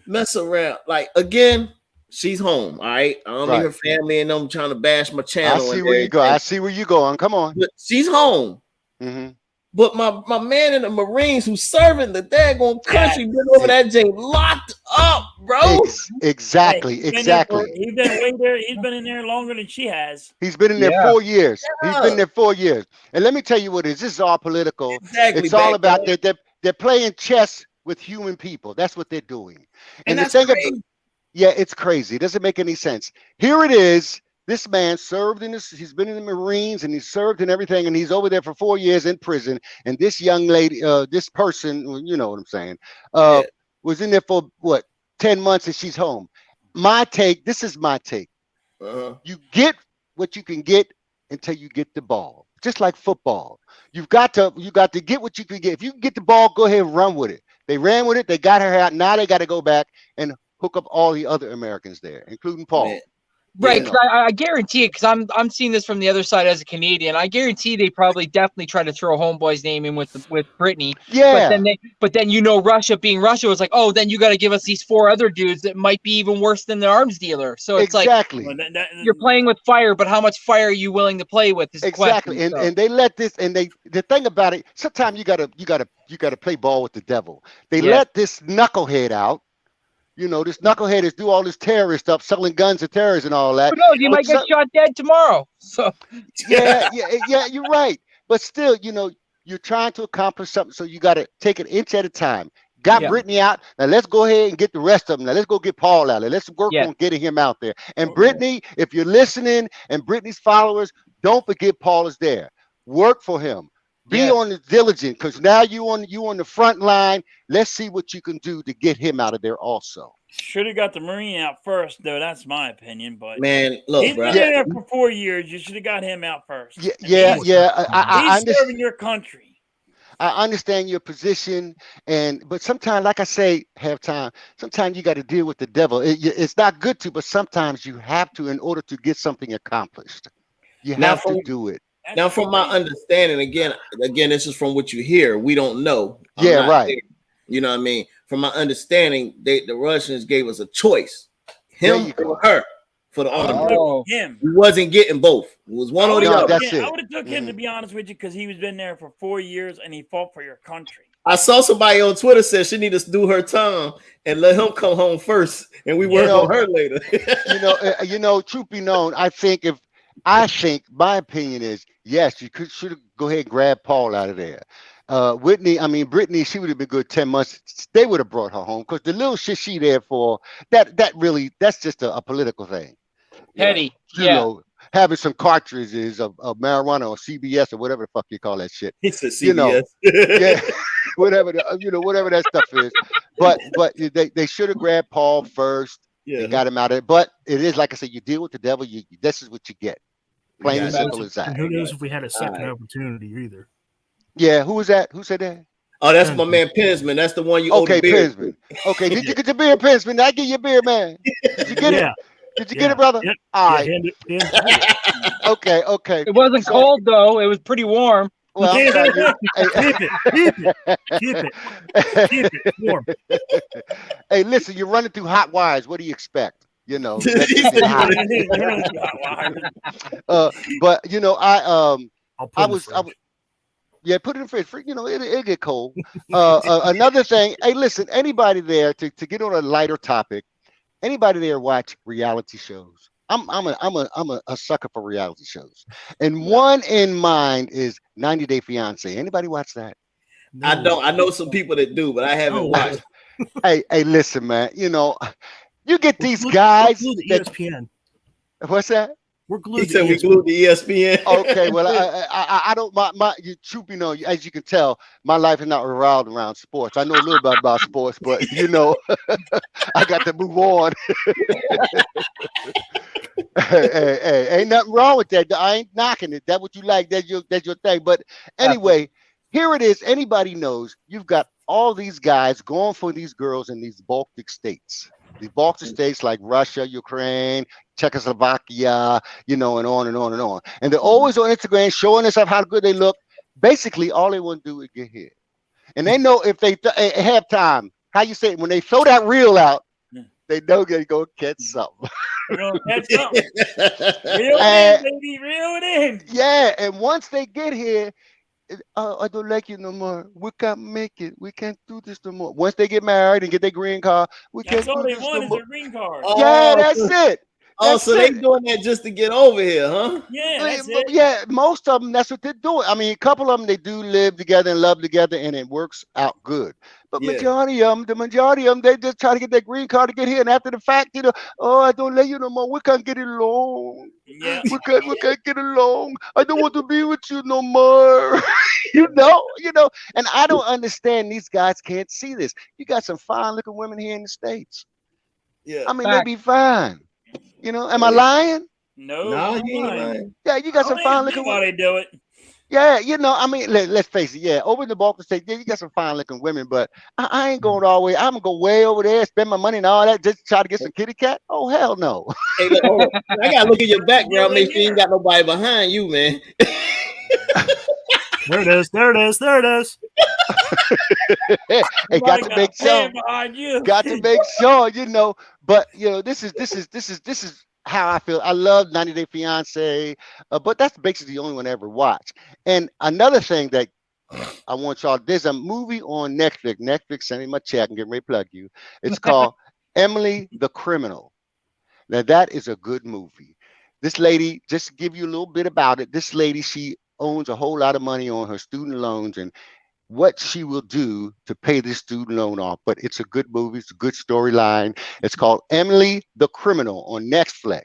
mess around? Like, again, she's home, all right? I don't need her family and them trying to bash my channel. I see where you go. I see where you going. Come on. But she's home. Mm-hmm. But my man in the Marines who's serving the daggone country been over that jail locked up, bro. Exactly. He's been in there longer than she has. He's been in there 4 years. Yeah. He's been there 4 years. And let me tell you what it is. This is all political. Exactly, it's all about they're playing chess with human people. That's what they're doing. And the thing about, it's crazy. It doesn't make any sense. Here it is. This man served he's been in the Marines and he's served in everything, and he's over there for 4 years in prison. And this young lady, this person, you know what I'm saying, was in there for 10 months and she's home. This is my take. You get what you can get until you get the ball. Just like football. You got to get what you can get. If you can get the ball, go ahead and run with it. They ran with it, they got her out. Now they got to go back and hook up all the other Americans there, including Paul. Man. Right, because I guarantee it, because I'm seeing this from the other side as a Canadian. I guarantee they definitely try to throw Homeboy's name in with Brittany. Yeah. But then Russia being Russia was like, oh, then you got to give us these 4 other dudes that might be even worse than the arms dealer. So it's like you're playing with fire, but how much fire are you willing to play with? Is exactly. And they let this, and the thing about it, sometimes you gotta play ball with the devil. They let this knucklehead out. You know, this knucklehead is do all this terrorist stuff, selling guns to terrorists and all that. Who knows? You might get shot dead tomorrow. So yeah, you're right. But still, you know, you're trying to accomplish something, so you got to take it inch at a time. Got Brittany out. Now let's go ahead and get the rest of them. Now let's go get Paul out there. Let's work on getting him out there. And Brittany, if you're listening, and Brittany's followers, don't forget Paul is there. Work for him. Be on the diligent, because now you on the front line. Let's see what you can do to get him out of there also. Should have got the Marine out first, though. That's my opinion. But man, look, he's been there for 4 years. You should have got him out first. He's serving your country. I understand your position, but sometimes, like I say, sometimes you got to deal with the devil. It's not good to, but sometimes you have to in order to get something accomplished. You have to do it. Now, from my understanding, again, this is from what you hear. We don't know. Right. There. You know what I mean? From my understanding, the Russians gave us a choice, him or her, for the autograph. Him. We wasn't getting both. It was one or the other. That's it. I would have took him, to be honest with you, because he was been there for 4 years and he fought for your country. I saw somebody on Twitter said she need to do her time and let him come home first, and we work on her later. Truth be known, I think my opinion is, yes, you should go ahead and grab Paul out of there. Brittany, she would have been good 10 months. They would have brought her home, because the little shit she there for, that's just a political thing. Petty. You know, having some cartridges of marijuana or CBS or whatever the fuck you call that shit. It's a CBS. Whatever that stuff is. But they should have grabbed Paul first. Yeah. They got him out of it. But it is, like I said, you deal with the devil, this is what you get. Plain and simple as that. Who knows if we had a second opportunity either. Yeah, who was that? Who said that? Oh, that's my man Pinsman. That's the one you owe the beer. Pinsman. Okay, did you get your beer, Pinsman? I give you a beer, man. Did you get it? Did you get it, brother? Yep. All right. Okay. It wasn't cold though. It was pretty warm. Well, keep it warm. Hey, listen, you're running through hot wires. What do you expect? You know. But you know, put it in the fridge. You know, it'll get cold. Another thing. Hey, listen, anybody there to get on a lighter topic? Anybody there watch reality shows? I'm a sucker for reality shows, and one in mind is 90 Day Fiance. Anybody watch that? No. I don't. I know some people that do, but I haven't watched. Hey, listen, man. You know, you get these guys. ESPN. What's that? We're glued. He said we glued to ESPN. Okay, well, I don't. You truth be known, as you can tell, my life is not revolved around sports. I know a little bit about sports, but you know, I got to move on. Hey, ain't nothing wrong with that. I ain't knocking it. That's what you like. That's your thing. But anyway, here it is. Anybody knows you've got all these guys going for these girls in these Baltic states. These Baltic states like Russia, Ukraine, Czechoslovakia, you know, and on and on and on. And they're always on Instagram showing us how good they look. Basically, all they want to do is get here. And they know if they have time, how you say it, when they throw that reel out, they know they're going to catch something. We're going to catch something. Reel it in, baby. Reel it in. Yeah, and once they get here, I don't like you no more. We can't make it. We can't do this no more. Once they get married and get their green card, we can't do this no more. That's all they want is their green card. Yeah, that's it. So they doing that just to get over here, huh? Yeah, that's it. Yeah, most of them, that's what they're doing. I mean, a couple of them, they do live together and love together, and it works out good. But the majority of them, they just try to get that green card to get here. And after the fact, you know, I don't let you no more. We can't get along. Yeah. We can't get along. I don't want to be with you no more. you know. And I don't understand these guys can't see this. You got some fine looking women here in the States. Yeah. I mean, they be fine. You know, am I lying? No, you ain't lying. Yeah, you got some fine looking women. They do it. Yeah, you know, I mean, let's face it. Yeah, over in the Balkan State, you got some fine looking women, but I ain't going all the way. I'm gonna go way over there, spend my money and all that, just try to get some kitty cat. Oh hell no! Hey, look, I gotta look at your background, make sure you ain't got nobody behind you, man. There it is. Hey, got to make sure. Got to make sure, you know. But you know, this is how I feel. I love 90 Day Fiance, but that's basically the only one I ever watched. And another thing that I want y'all, there's a movie on Netflix. Netflix, send me my check and get ready to plug you. It's called Emily the Criminal. Now that is a good movie. This lady, just to give you a little bit about it, this lady, she owns a whole lot of money on her student loans and what she will do to pay this student loan off. But it's a good movie. It's a good storyline. It's called Emily the Criminal on Netflix.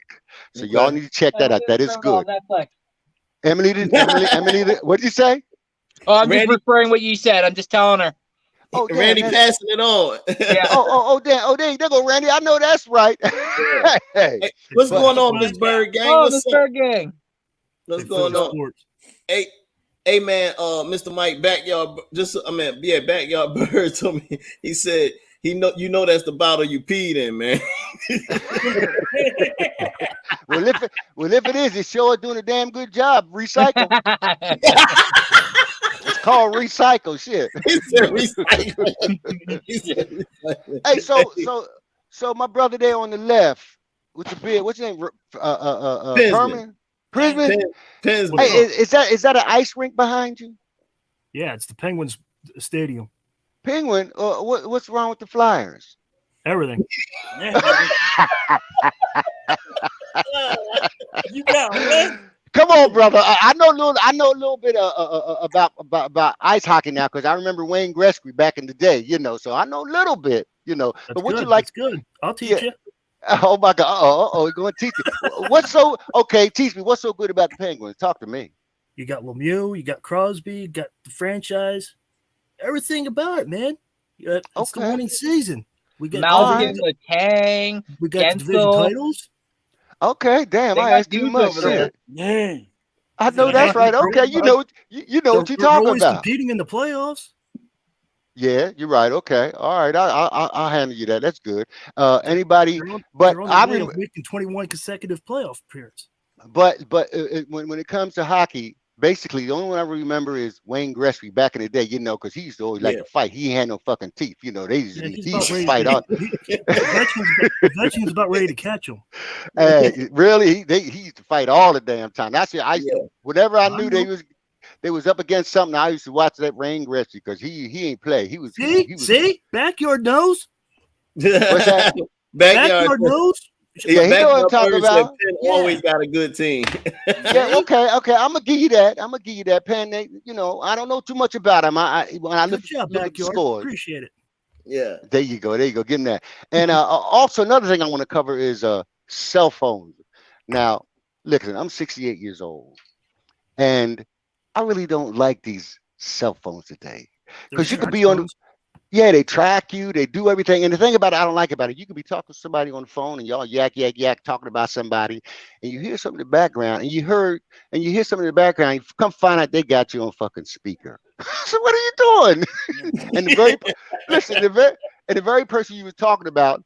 So y'all need to check that out. That is good. Emily, what did you say? Oh, I'm just referring what you said. I'm just telling her. Oh, Randy passing it on. Yeah. Damn, there go Randy. I know that's right. Hey, what's going on, Miss Bird Gang? Oh, Miss Bird Gang. What's going on? Hey, man, Mr. Mike, Backyard Bird told me. He said you know that's the bottle you peed in, man. Well, if it is, it's sure doing a damn good job. Recycle. It's called recycle shit. He said recycle. Hey, so my brother there on the left with the beard, what's his name? Prisman. Hey, is that an ice rink behind you? Yeah, it's the Penguins Stadium. Penguin? What's wrong with the Flyers? Everything. You got it. Come on, brother. I know a little bit about ice hockey now because I remember Wayne Gretzky back in the day. You know, so I know a little bit. You know, that's but what good. you like? That's good. I'll teach you. Oh my God! You're going to teach me. Teach me. What's so good about the Penguins? Talk to me. You got Lemieux, you got Crosby, you got the franchise, everything about it, man. It's the winning season. We got Malkin, Letang, we got division titles. Okay, damn, I asked too much. Yeah, I know that's right. Okay, you know what you're talking always about. Competing in the playoffs. Yeah, you're right. Okay, all right. I'll handle you that. That's good. Anybody? But I mean, making 21 consecutive playoff appearances. But when it comes to hockey, basically the only one I remember is Wayne Gretzky back in the day. You know, because he used to always like to fight. He ain't had no fucking teeth. You know, he used to fight out. The veteran's about ready to catch him. Really, he used to fight all the damn time. That's it. Whenever I knew they was up against something, I used to watch that Wayne Gretzky because he ain't play. He was see backyard nose. What's that? Backyard nose. Yeah, he know what I'm talking about. Always got a good team. Yeah, okay. I'm gonna give you that. Penn, you know, I don't know too much about him. When I look at the scores, appreciate it. Yeah, there you go. Give him that. And also another thing I want to cover is cell phones. Now, listen, I'm 68 years old, and I really don't like these cell phones today because you could be on. Yeah, they track you, they do everything. And the thing about it, I don't like about it, you could be talking to somebody on the phone and y'all yak, talking about somebody, and you hear something in the background, and you hear something in the background, you come find out they got you on fucking speaker. So what are you doing? And the very person you were talking about,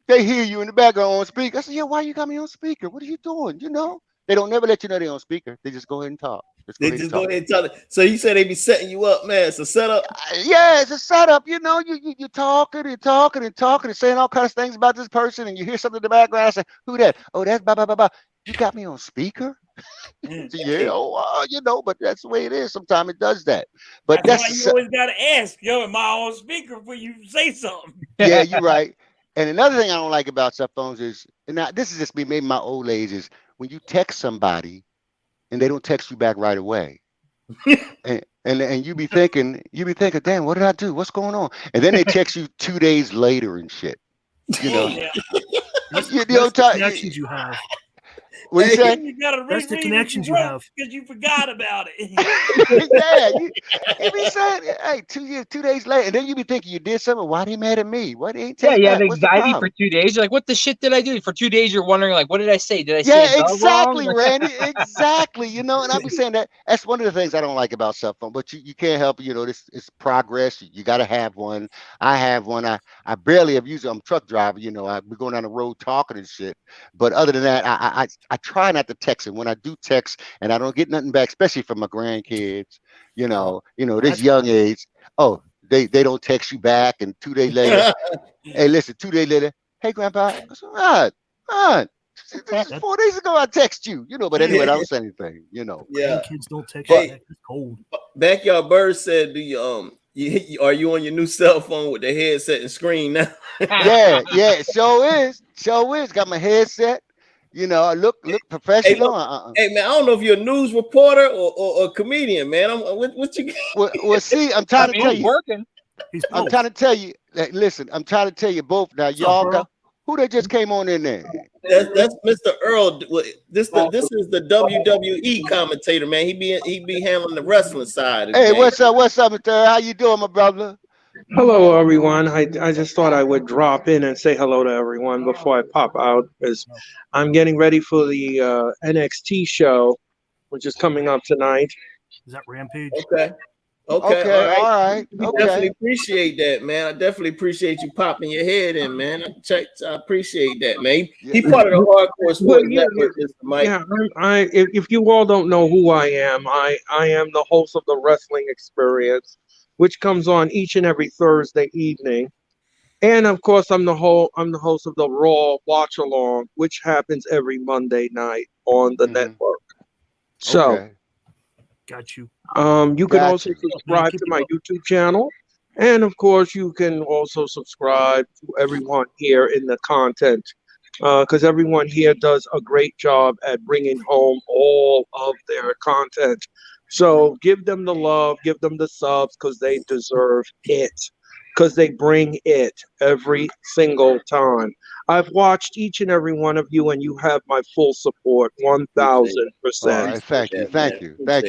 they hear you in the background on speaker. I said, yeah, why you got me on speaker? What are you doing? You know? They don't never let you know they're on speaker. They just go ahead and talk. Go ahead and tell it. So you said they be setting you up, man. It's a setup. Yeah, it's a setup. You know, you talking and saying all kinds of things about this person, and you hear something in the background. I say, who that? Oh, that's blah blah blah blah. You got me on speaker. Yeah, you know, but that's the way it is. Sometimes it does that. But that's why you always gotta ask, yo, am I on speaker before you say something? Yeah, you're right. And another thing I don't like about cell phones is, and now this is just me, maybe my old age, is when you text somebody and they don't text you back right away. and you be thinking, damn, what did I do? What's going on? And then they text you 2 days later and shit. You know, that's the connections you have. What you say? That's the connections you have because you forgot about it. Yeah, you be saying, hey, 2 days later, and then you be thinking you did something. Why they mad at me? Why they ain't tell you have anxiety for 2 days. You're like, what the shit did I do? For 2 days, you're wondering, like, what did I say? Did I say exactly, wrong? Randy, exactly. You know, and I be saying that's one of the things I don't like about cell phone. But you can't help it. You know, it's progress. You got to have one. I have one. I barely have used it. I'm a truck driver. You know, we're going down the road talking and shit. But other than that, I try not to text, and when I do text and I don't get nothing back, especially from my grandkids, you know, this young age, they don't text you back, and 2 days later, hey, listen, 2 days later, hey, Grandpa, I said, all right, 4 days ago I text you, you know, but anyway, I don't say anything, you know. Yeah, kids don't text you back. It's cold. Backyard Bird said, do you Are you on your new cell phone with the headset and screen now? Yeah. Show is. Got my headset. You know, I look professional. Hey, man, I don't know if you're a news reporter or a comedian, man. What you? Well, see, I'm trying to tell you. Working. I'm trying to tell you. Listen, I'm trying to tell you both. Now, y'all got who they just came on in there. That's Mr. Earl. This is the WWE commentator, man. He be handling the wrestling side. Hey, what's up, Mr. Earl? How you doing, my brother? Hello, everyone. I just thought I would drop in and say hello to everyone before I pop out, because I'm getting ready for the NXT show, which is coming up tonight. Is that Rampage? Okay, all right. Definitely appreciate that, man. I definitely appreciate you popping your head in, man. I appreciate that, man. He part of the Hardcore Sports Network, Mr. Mike. Yeah, if you all don't know who I am the host of the Wrestling Experience, which comes on each and every Thursday evening. And of course, I'm the host of the Raw Watch Along, which happens every Monday night on the network. So, got you. You can also subscribe to my YouTube channel, and of course, you can also subscribe to everyone here in the content, because everyone here does a great job at bringing home all of their content. So give them the love, give them the subs, because they deserve it, because they bring it every single time. I've watched each and every one of you, and you have my full support, 1,000%. All right, thank you,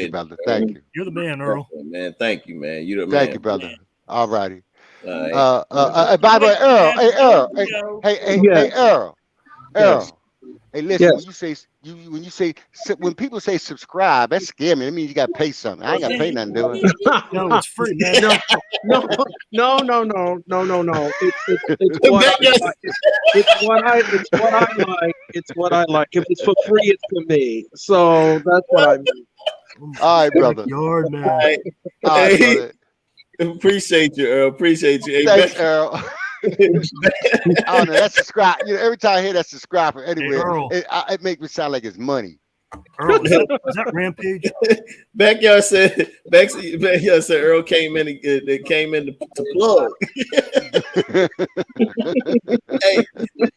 brother. Thank you. You're the man, Earl. Man, thank you, man. You're the man. Thank you, brother. All righty. By the way, Earl. Hey, Earl. Yes. Hey, listen. Yes. When people say subscribe, that scare me. That means you got to pay something. I ain't got to pay nothing, do it. No, it's free, man. No. It's what I like. It's what I like. If it's for free, it's for me. So that's what I mean. All right, brother. Yard man. All right, brother. Appreciate you, Earl. Appreciate you. Hey, thanks, Earl. I don't know. That's subscribe. Every time I hear that subscriber, anyway, it makes me sound like it's money. Earl, is that Rampage? Backyard said Earl came in to plug.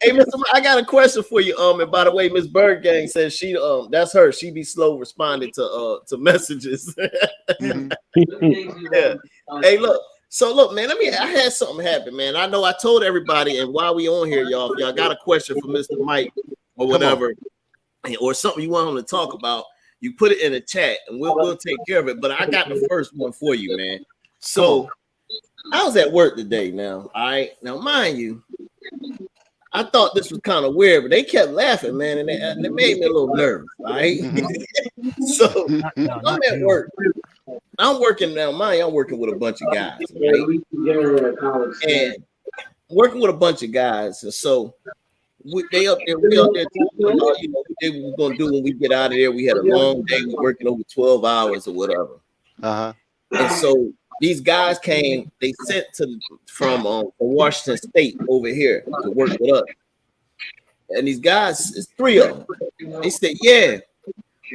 hey, Mr. I got a question for you. And by the way, Miss Bird Gang says she that's her. She be slow responding to messages. Yeah. Hey, look. So look, man, I had something happen, man. I know I told everybody, and while we on here, y'all, if y'all got a question for Mr. Mike or whatever, or something you want him to talk about, you put it in the chat and we'll take care of it. But I got the first one for you, man. So I was at work today now. All right. Now, mind you, I thought this was kind of weird, but they kept laughing, man, and it made me a little nervous. All right. So I'm at work. I'm working now. I'm working with a bunch of guys, right? And working with a bunch of guys. And so we up there talking about, what they were going to do when we get out of there. We had a long day. We're working over 12 hours or whatever. And so these guys came. They sent from Washington State over here to work with us. And these guys, it's three of them. They said, "Yeah,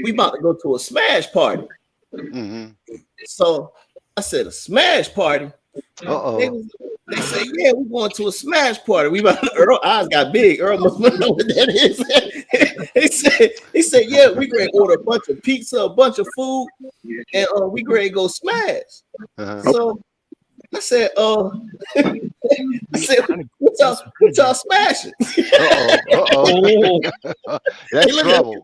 we about to go to a smash party." So I said, "A smash party?" They said, "Yeah, we're going to a smash party." We about Earl eyes got big. Earl must know what that is. he said, "Yeah, we going to order a bunch of pizza, a bunch of food, and we going to go smash." So I said, what y'all smashing? That's trouble.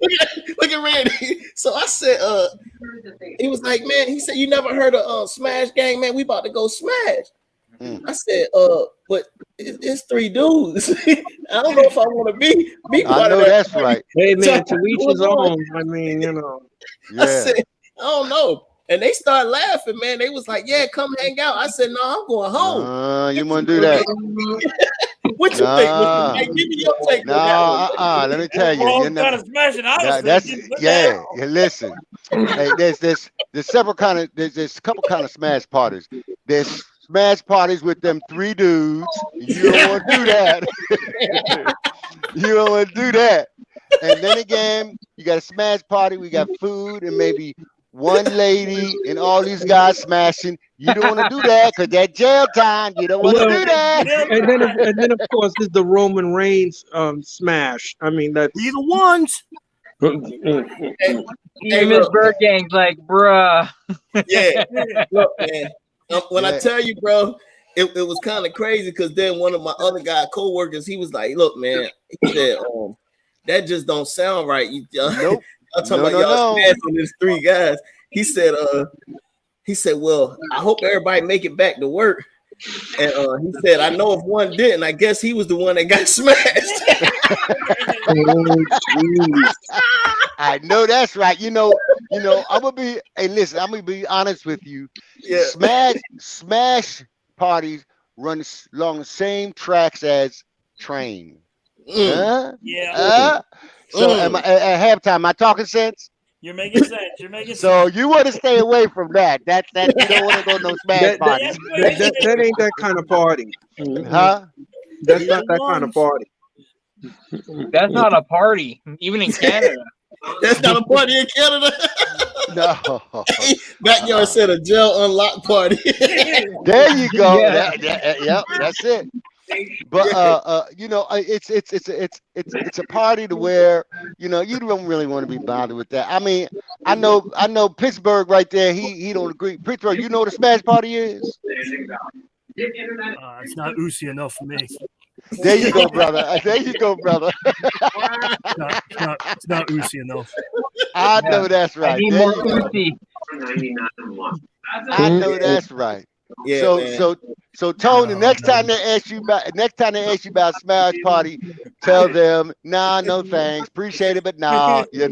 Look at Randy. So I said, he was like, man, he said, you never heard of Smash Gang, man? We about to go smash. I said, but it's three dudes. I don't know if I want to be part of that. That's right. Hey, man, to each his own. I mean, I said, I don't know. And they started laughing, man. They was like, yeah, come hang out. I said, no, I'm going home. You want to do that? What you think? Hey, give me your take on that. Let me tell you. Listen. Hey, there's several there's a couple kind of smash parties. There's smash parties with them three dudes. You don't want to do that. You don't want to do that. And then again, you got a smash party. We got food and maybe one lady and all these guys smashing. You don't want to do that because that jail time. You don't want to do that. And then of course there's the Roman Reigns smash. I mean that's We the ones. Even Miss Bird Gang's like, bruh. Yeah, look, man. When I tell you, bro, it was kind of crazy because then one of my other co-workers, he was like, "Look, man," he said, "that just don't sound right." Nope. I'm talking about y'all smashing these 3 guys. He said, "Well, I hope everybody make it back to work." And he said, "I know if one didn't, I guess he was the one that got smashed." I know that's right. I'm gonna be. Hey, listen, I'm gonna be honest with you. Yeah. Smash parties run along the same tracks as train. Yeah. So at halftime, am I talking sense? You're making sense. So you want to stay away from that. That you don't want to go to no smash parties. That ain't that kind of party. Huh? That's not that kind of party. That's not a party, even in Canada. That's not a party in Canada. No. Backyard said a jail unlock party. There you go. Yeah. Yep, that's it. But it's a party to where you don't really want to be bothered with that. I mean, I know Pittsburgh right there. He don't agree. Pittsburgh, you know what a smash party is? It's not oozy enough for me. There you go, brother. It's not oozy enough. I know that's right. I need more oozy. I know that's right. Yeah, so Tony, next time they ask you about smash party, tell them, nah, no thanks, appreciate it, but nah, Yeah.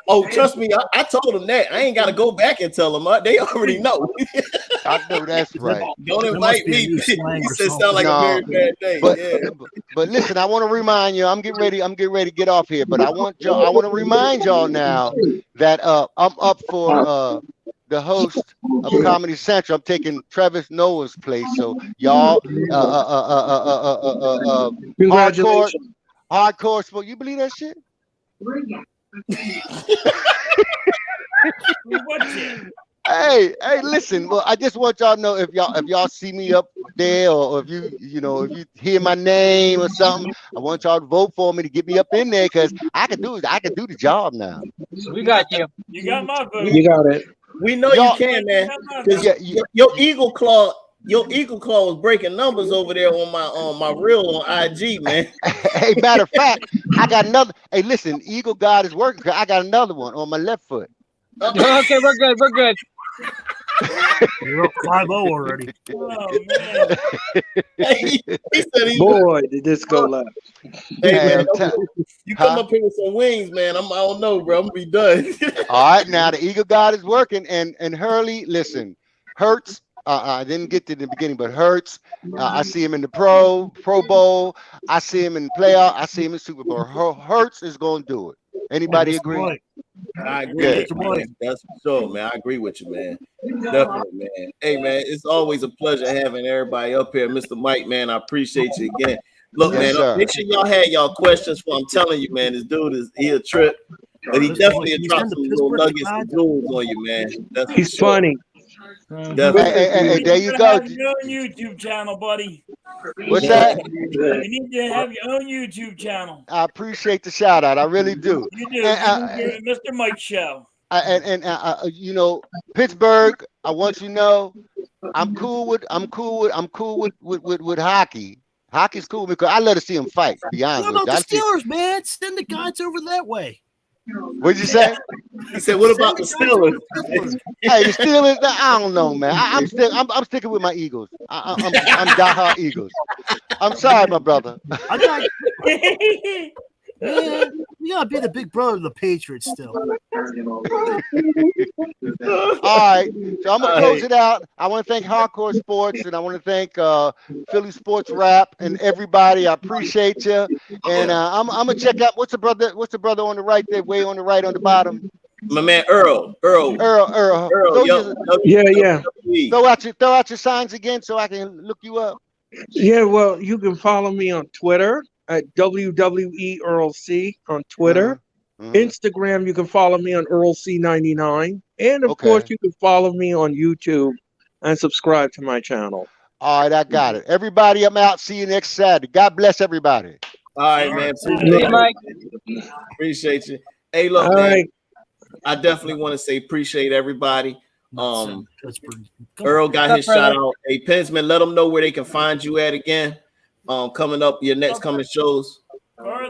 Oh, trust me, I told them that. I ain't got to go back and tell them. They already know. I know that's right. Don't invite me. He said sound like a very bad day. But listen, I want to remind you, I'm getting ready to get off here, but I want to remind y'all now that I'm up for the host of Comedy Central. I'm taking Travis Noah's place. So y'all, hardcore sport. You believe that shit? Hey, listen. Well, I just want y'all to know if y'all see me up there, or if you hear my name or something, I want y'all to vote for me to get me up in there because I can do the job now. We got you. You got my vote. You got it. We know you can, man. Your Eagle Claw was breaking numbers over there on my reel on IG, man. Hey, matter of fact, I got another. Hey, listen, Eagle God is working. I got another one on my left foot. Okay, we're good. You're up 5-0 already. Oh man! He said Boy, did this go left. Hey man, you come up here with some wings, man. I don't know, bro. I'm gonna be done. All right, now the Eagle God is working, and Hurley, listen, Hurts. I didn't get to the beginning, but Hurts. I see him in the Pro Bowl. I see him in the playoff. I see him in Super Bowl. Hurts is going to do it. Anybody agree? I agree with you, man. That's for sure, man. I agree with you, man. Definitely, man. Hey, man, it's always a pleasure having everybody up here. Mr. Mike, man, I appreciate you again. Look, Yes, man, sir. make sure y'all had y'all questions for. I'm telling you, man, this dude he a trip. But he definitely dropped some little nuggets and jewels on you, man. That's He's funny. Hey, there you go. Have your own YouTube channel, buddy. What's that? You need to have your own YouTube channel. I appreciate the shout out. I really do. You do. Mr. Mike Show. And Pittsburgh. I want you to know, I'm cool with hockey. Hockey's cool because I love to see them fight. To be honest What with about you. the Steelers, man? Send the guys over that way. What'd you say? He said, "What about the Steelers?" Hey, the Steelers. I don't know, man. I'm sticking with my Eagles. I'm diehard Eagles. I'm sorry, my brother. Man, we gotta be the big brother of the Patriots still. All right, so I'm gonna close it out. I want to thank Hardcore Sports, and I want to thank Philly Sports Rap and everybody. I appreciate you, and I'm gonna check out what's the brother on the right there, way on the right on the bottom. My man Earl. Yeah. Throw out your signs again so I can look you up. Yeah, well, you can follow me on Twitter at WWE Earl C on Twitter. Instagram, you can follow me on EarlC99. And of course, you can follow me on YouTube and subscribe to my channel. All right, I got it. Everybody, I'm out. See you next Saturday. God bless everybody. All right, man. Appreciate you. Hey, look, man. I definitely want to say appreciate everybody. Earl got his shout out. Hey, Pensman, let them know where they can find you at again. Coming up, your next coming shows.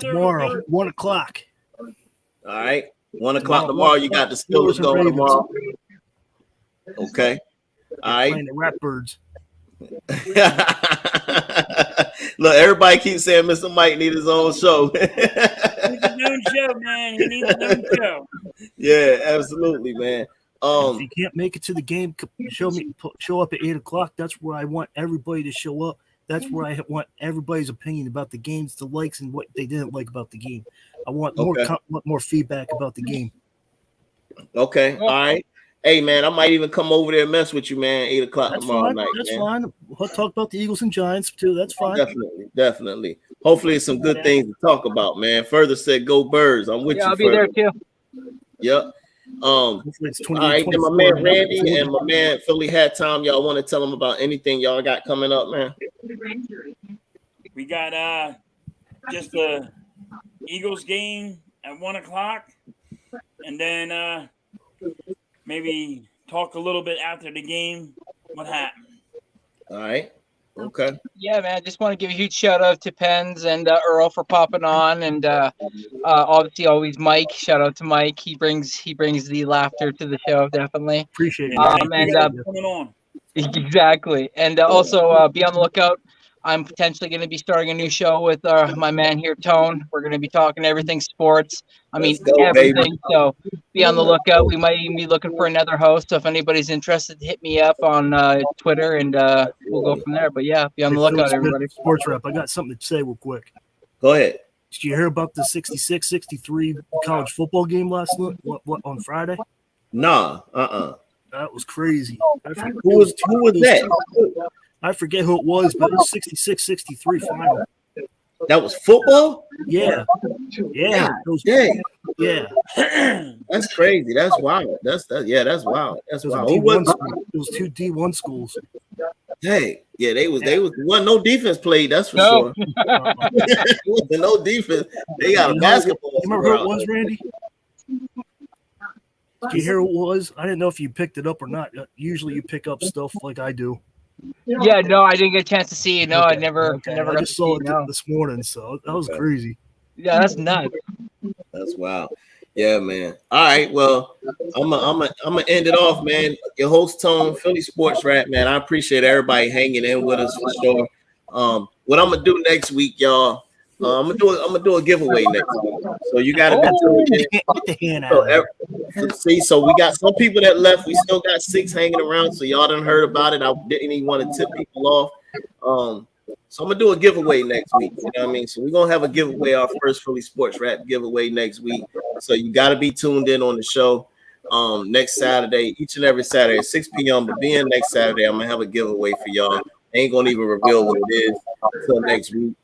Tomorrow, 1 o'clock. All right. 1 o'clock tomorrow. You got the Steelers going tomorrow. Okay. All right. Playing the Ratbirds. Look, everybody keeps saying Mr. Mike needs his own show. He needs his own show, man. He needs his own show. Yeah, absolutely, man. If you can't make it to the game, show up at 8 o'clock. That's where I want everybody to show up. That's where I want everybody's opinion about the games, the likes, and what they didn't like about the game. I want more feedback about the game. Okay, all right. Hey, man, I might even come over there and mess with you, man. 8 o'clock tomorrow night. That's fine. We'll talk about the Eagles and Giants too. That's fine. Definitely. Hopefully, it's some good things to talk about, man. Further said, go Birds. I'm with you. I'll be there too. Yep. All right, and my man Randy and my man Philly Hat Tom, y'all want to tell them about anything y'all got coming up, man? We got just the Eagles game at 1 o'clock, and then maybe talk a little bit after the game what happened. All right. Okay. Yeah, man. Just want to give a huge shout out to Pens and Earl for popping on, and obviously always Mike. Shout out to Mike. He brings the laughter to the show. Definitely appreciate it. Coming on. Exactly, and also be on the lookout. I'm potentially going to be starting a new show with my man here, Tone. We're going to be talking everything sports. I mean, everything. Baby. So be on the lookout. We might even be looking for another host. So if anybody's interested, hit me up on Twitter, and we'll go from there. But yeah, be on the lookout, everybody. Sports Rep, I got something to say real quick. Go ahead. Did you hear about the 66-63 college football game last night? What on Friday? Nah. That was crazy. Who was that? I forget who it was, but it was 66-63 final. That was football? Yeah. Yeah. Yeah. That's crazy. That's wild. That's wild. That's wild. It was two D1 schools. Hey, yeah, they was wasn't no defense played, that's for sure. No defense. They got a basketball. You remember who it was, Randy? Did you hear who it was? I didn't know if you picked it up or not. Usually you pick up stuff like I do. Yeah, no, I didn't get a chance to see it. No, I never I just saw it this morning, so that was crazy. Yeah, that's nuts. That's wild. Yeah, man. All right, well, I'm gonna end it off, man. Your host Tone, Philly Sports Rap, man. I appreciate everybody hanging in with us for sure. What I'm gonna do next week, y'all. I'm gonna do a giveaway next week. So you gotta so we got some people that left. We still got 6 hanging around. So y'all done heard about it. I didn't even want to tip people off. So I'm gonna do a giveaway next week. You know what I mean? So we're gonna have a giveaway, our first Philly Sports Rap giveaway next week. So you gotta be tuned in on the show next Saturday, each and every Saturday at 6 p.m. But being next Saturday, I'm gonna have a giveaway for y'all. I ain't gonna even reveal what it is until next week.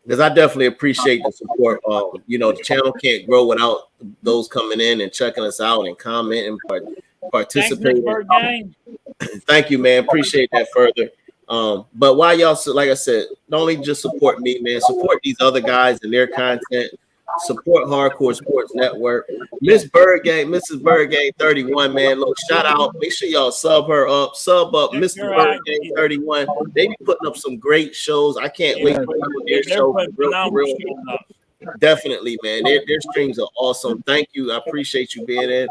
Because I definitely appreciate the support. The channel can't grow without those coming in and checking us out and commenting and participating. Thank you, man. Appreciate that further. But while y'all, like I said, don't only just support me, man. Support these other guys and their content. Support Hardcore Sports Network. Mrs. Birdgame 31, man. Look, shout out. Make sure y'all sub up, Mrs. Birdgame 31. They be putting up some great shows. I can't wait for their show. Real. Definitely, man. Their streams are awesome. Thank you. I appreciate you being in.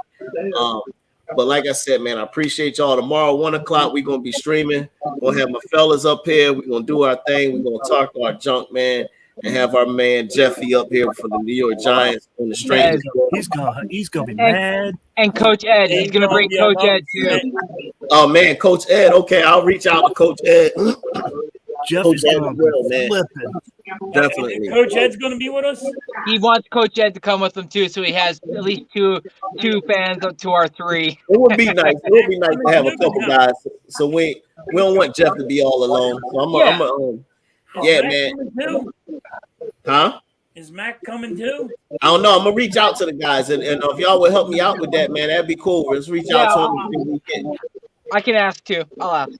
But like I said, man, I appreciate y'all. Tomorrow, 1 o'clock, we're gonna be streaming. We'll have my fellas up here. We're gonna do our thing. We're gonna talk our junk, man. And have our man Jeffy up here for the New York Giants on the stream. He's gonna be mad. And Coach Ed, he's gonna bring Coach Ed too. Oh man, Coach Ed. Okay, I'll reach out to Coach Ed. Jeffy's gonna be flipping. Definitely. Coach Ed's gonna be with us. He wants Coach Ed to come with him too, so he has at least two fans up to our 3. It would be nice. It would be nice to have a couple guys. So we don't want Jeff to be all alone. So I'm yeah, man. Huh? Is Mac coming too? I don't know. I'm gonna reach out to the guys, and if y'all would help me out with that, man, that'd be cool. Let's reach out to them. I can ask too. I'll ask.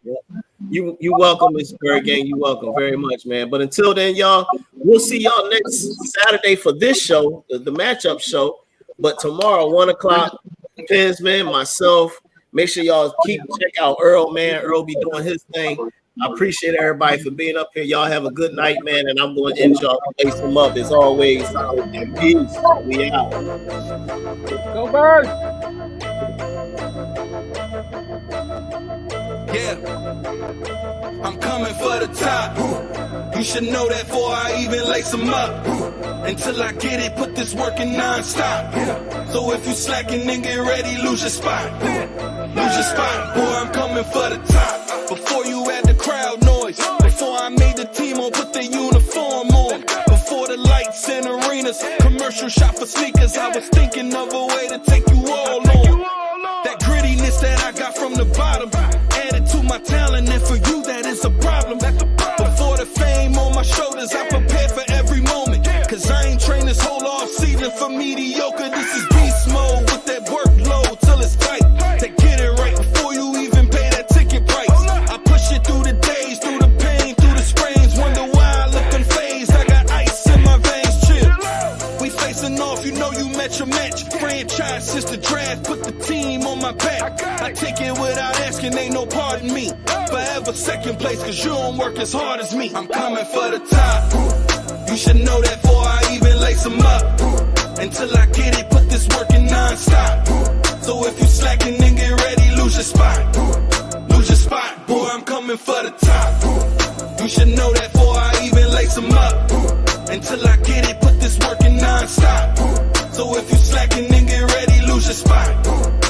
You welcome, Mr. Bird Gang. You welcome very much, man. But until then, y'all, we'll see y'all next Saturday for this show, the matchup show. But tomorrow, 1 o'clock, Pinsman, myself. Make sure y'all check out Earl, man. Earl be doing his thing. I appreciate everybody for being up here. Y'all have a good night, man. And I'm going to end y'all lace them up as always. And peace. We out. Go Bird. Yeah, I'm coming for the top. You should know that before I even lace them up. Until I get it, put this work in non-stop. So if you slacking, then get ready, lose your spot. Lose your spot, boy, I'm coming for the top. Before you had the crowd noise, before I made the team on, put the uniform on. Before the lights and arenas, commercial shop for sneakers, I was thinking of a way to take you all on. That grittiness that I got from the bottom, added to my talent, and for you that is a problem. Before the fame on my shoulders, I prepared for every moment. Cause I ain't trained this whole off season for mediocre. This is beast mode with that workload till it's tight. To get it right before you even pay that ticket price. I push it through the days, through the pain, through the sprains. Wonder why I look unfazed. I got ice in my veins, chill. We facing off, you know you met your match. Franchise since the draft, put the team on my back. I take it without asking, ain't no pardon me. Forever second place, cause you don't work as hard as me. I'm coming for the top. You should know that before I even lace them up. Until I get it, put this work in non-stop. So if you slacking, then get ready, lose your spot. Lose your spot, boy, I'm coming for the top. You should know that before I even lace them up. Until I get it, put this work in non-stop. So if you slacking, then get ready, lose your spot.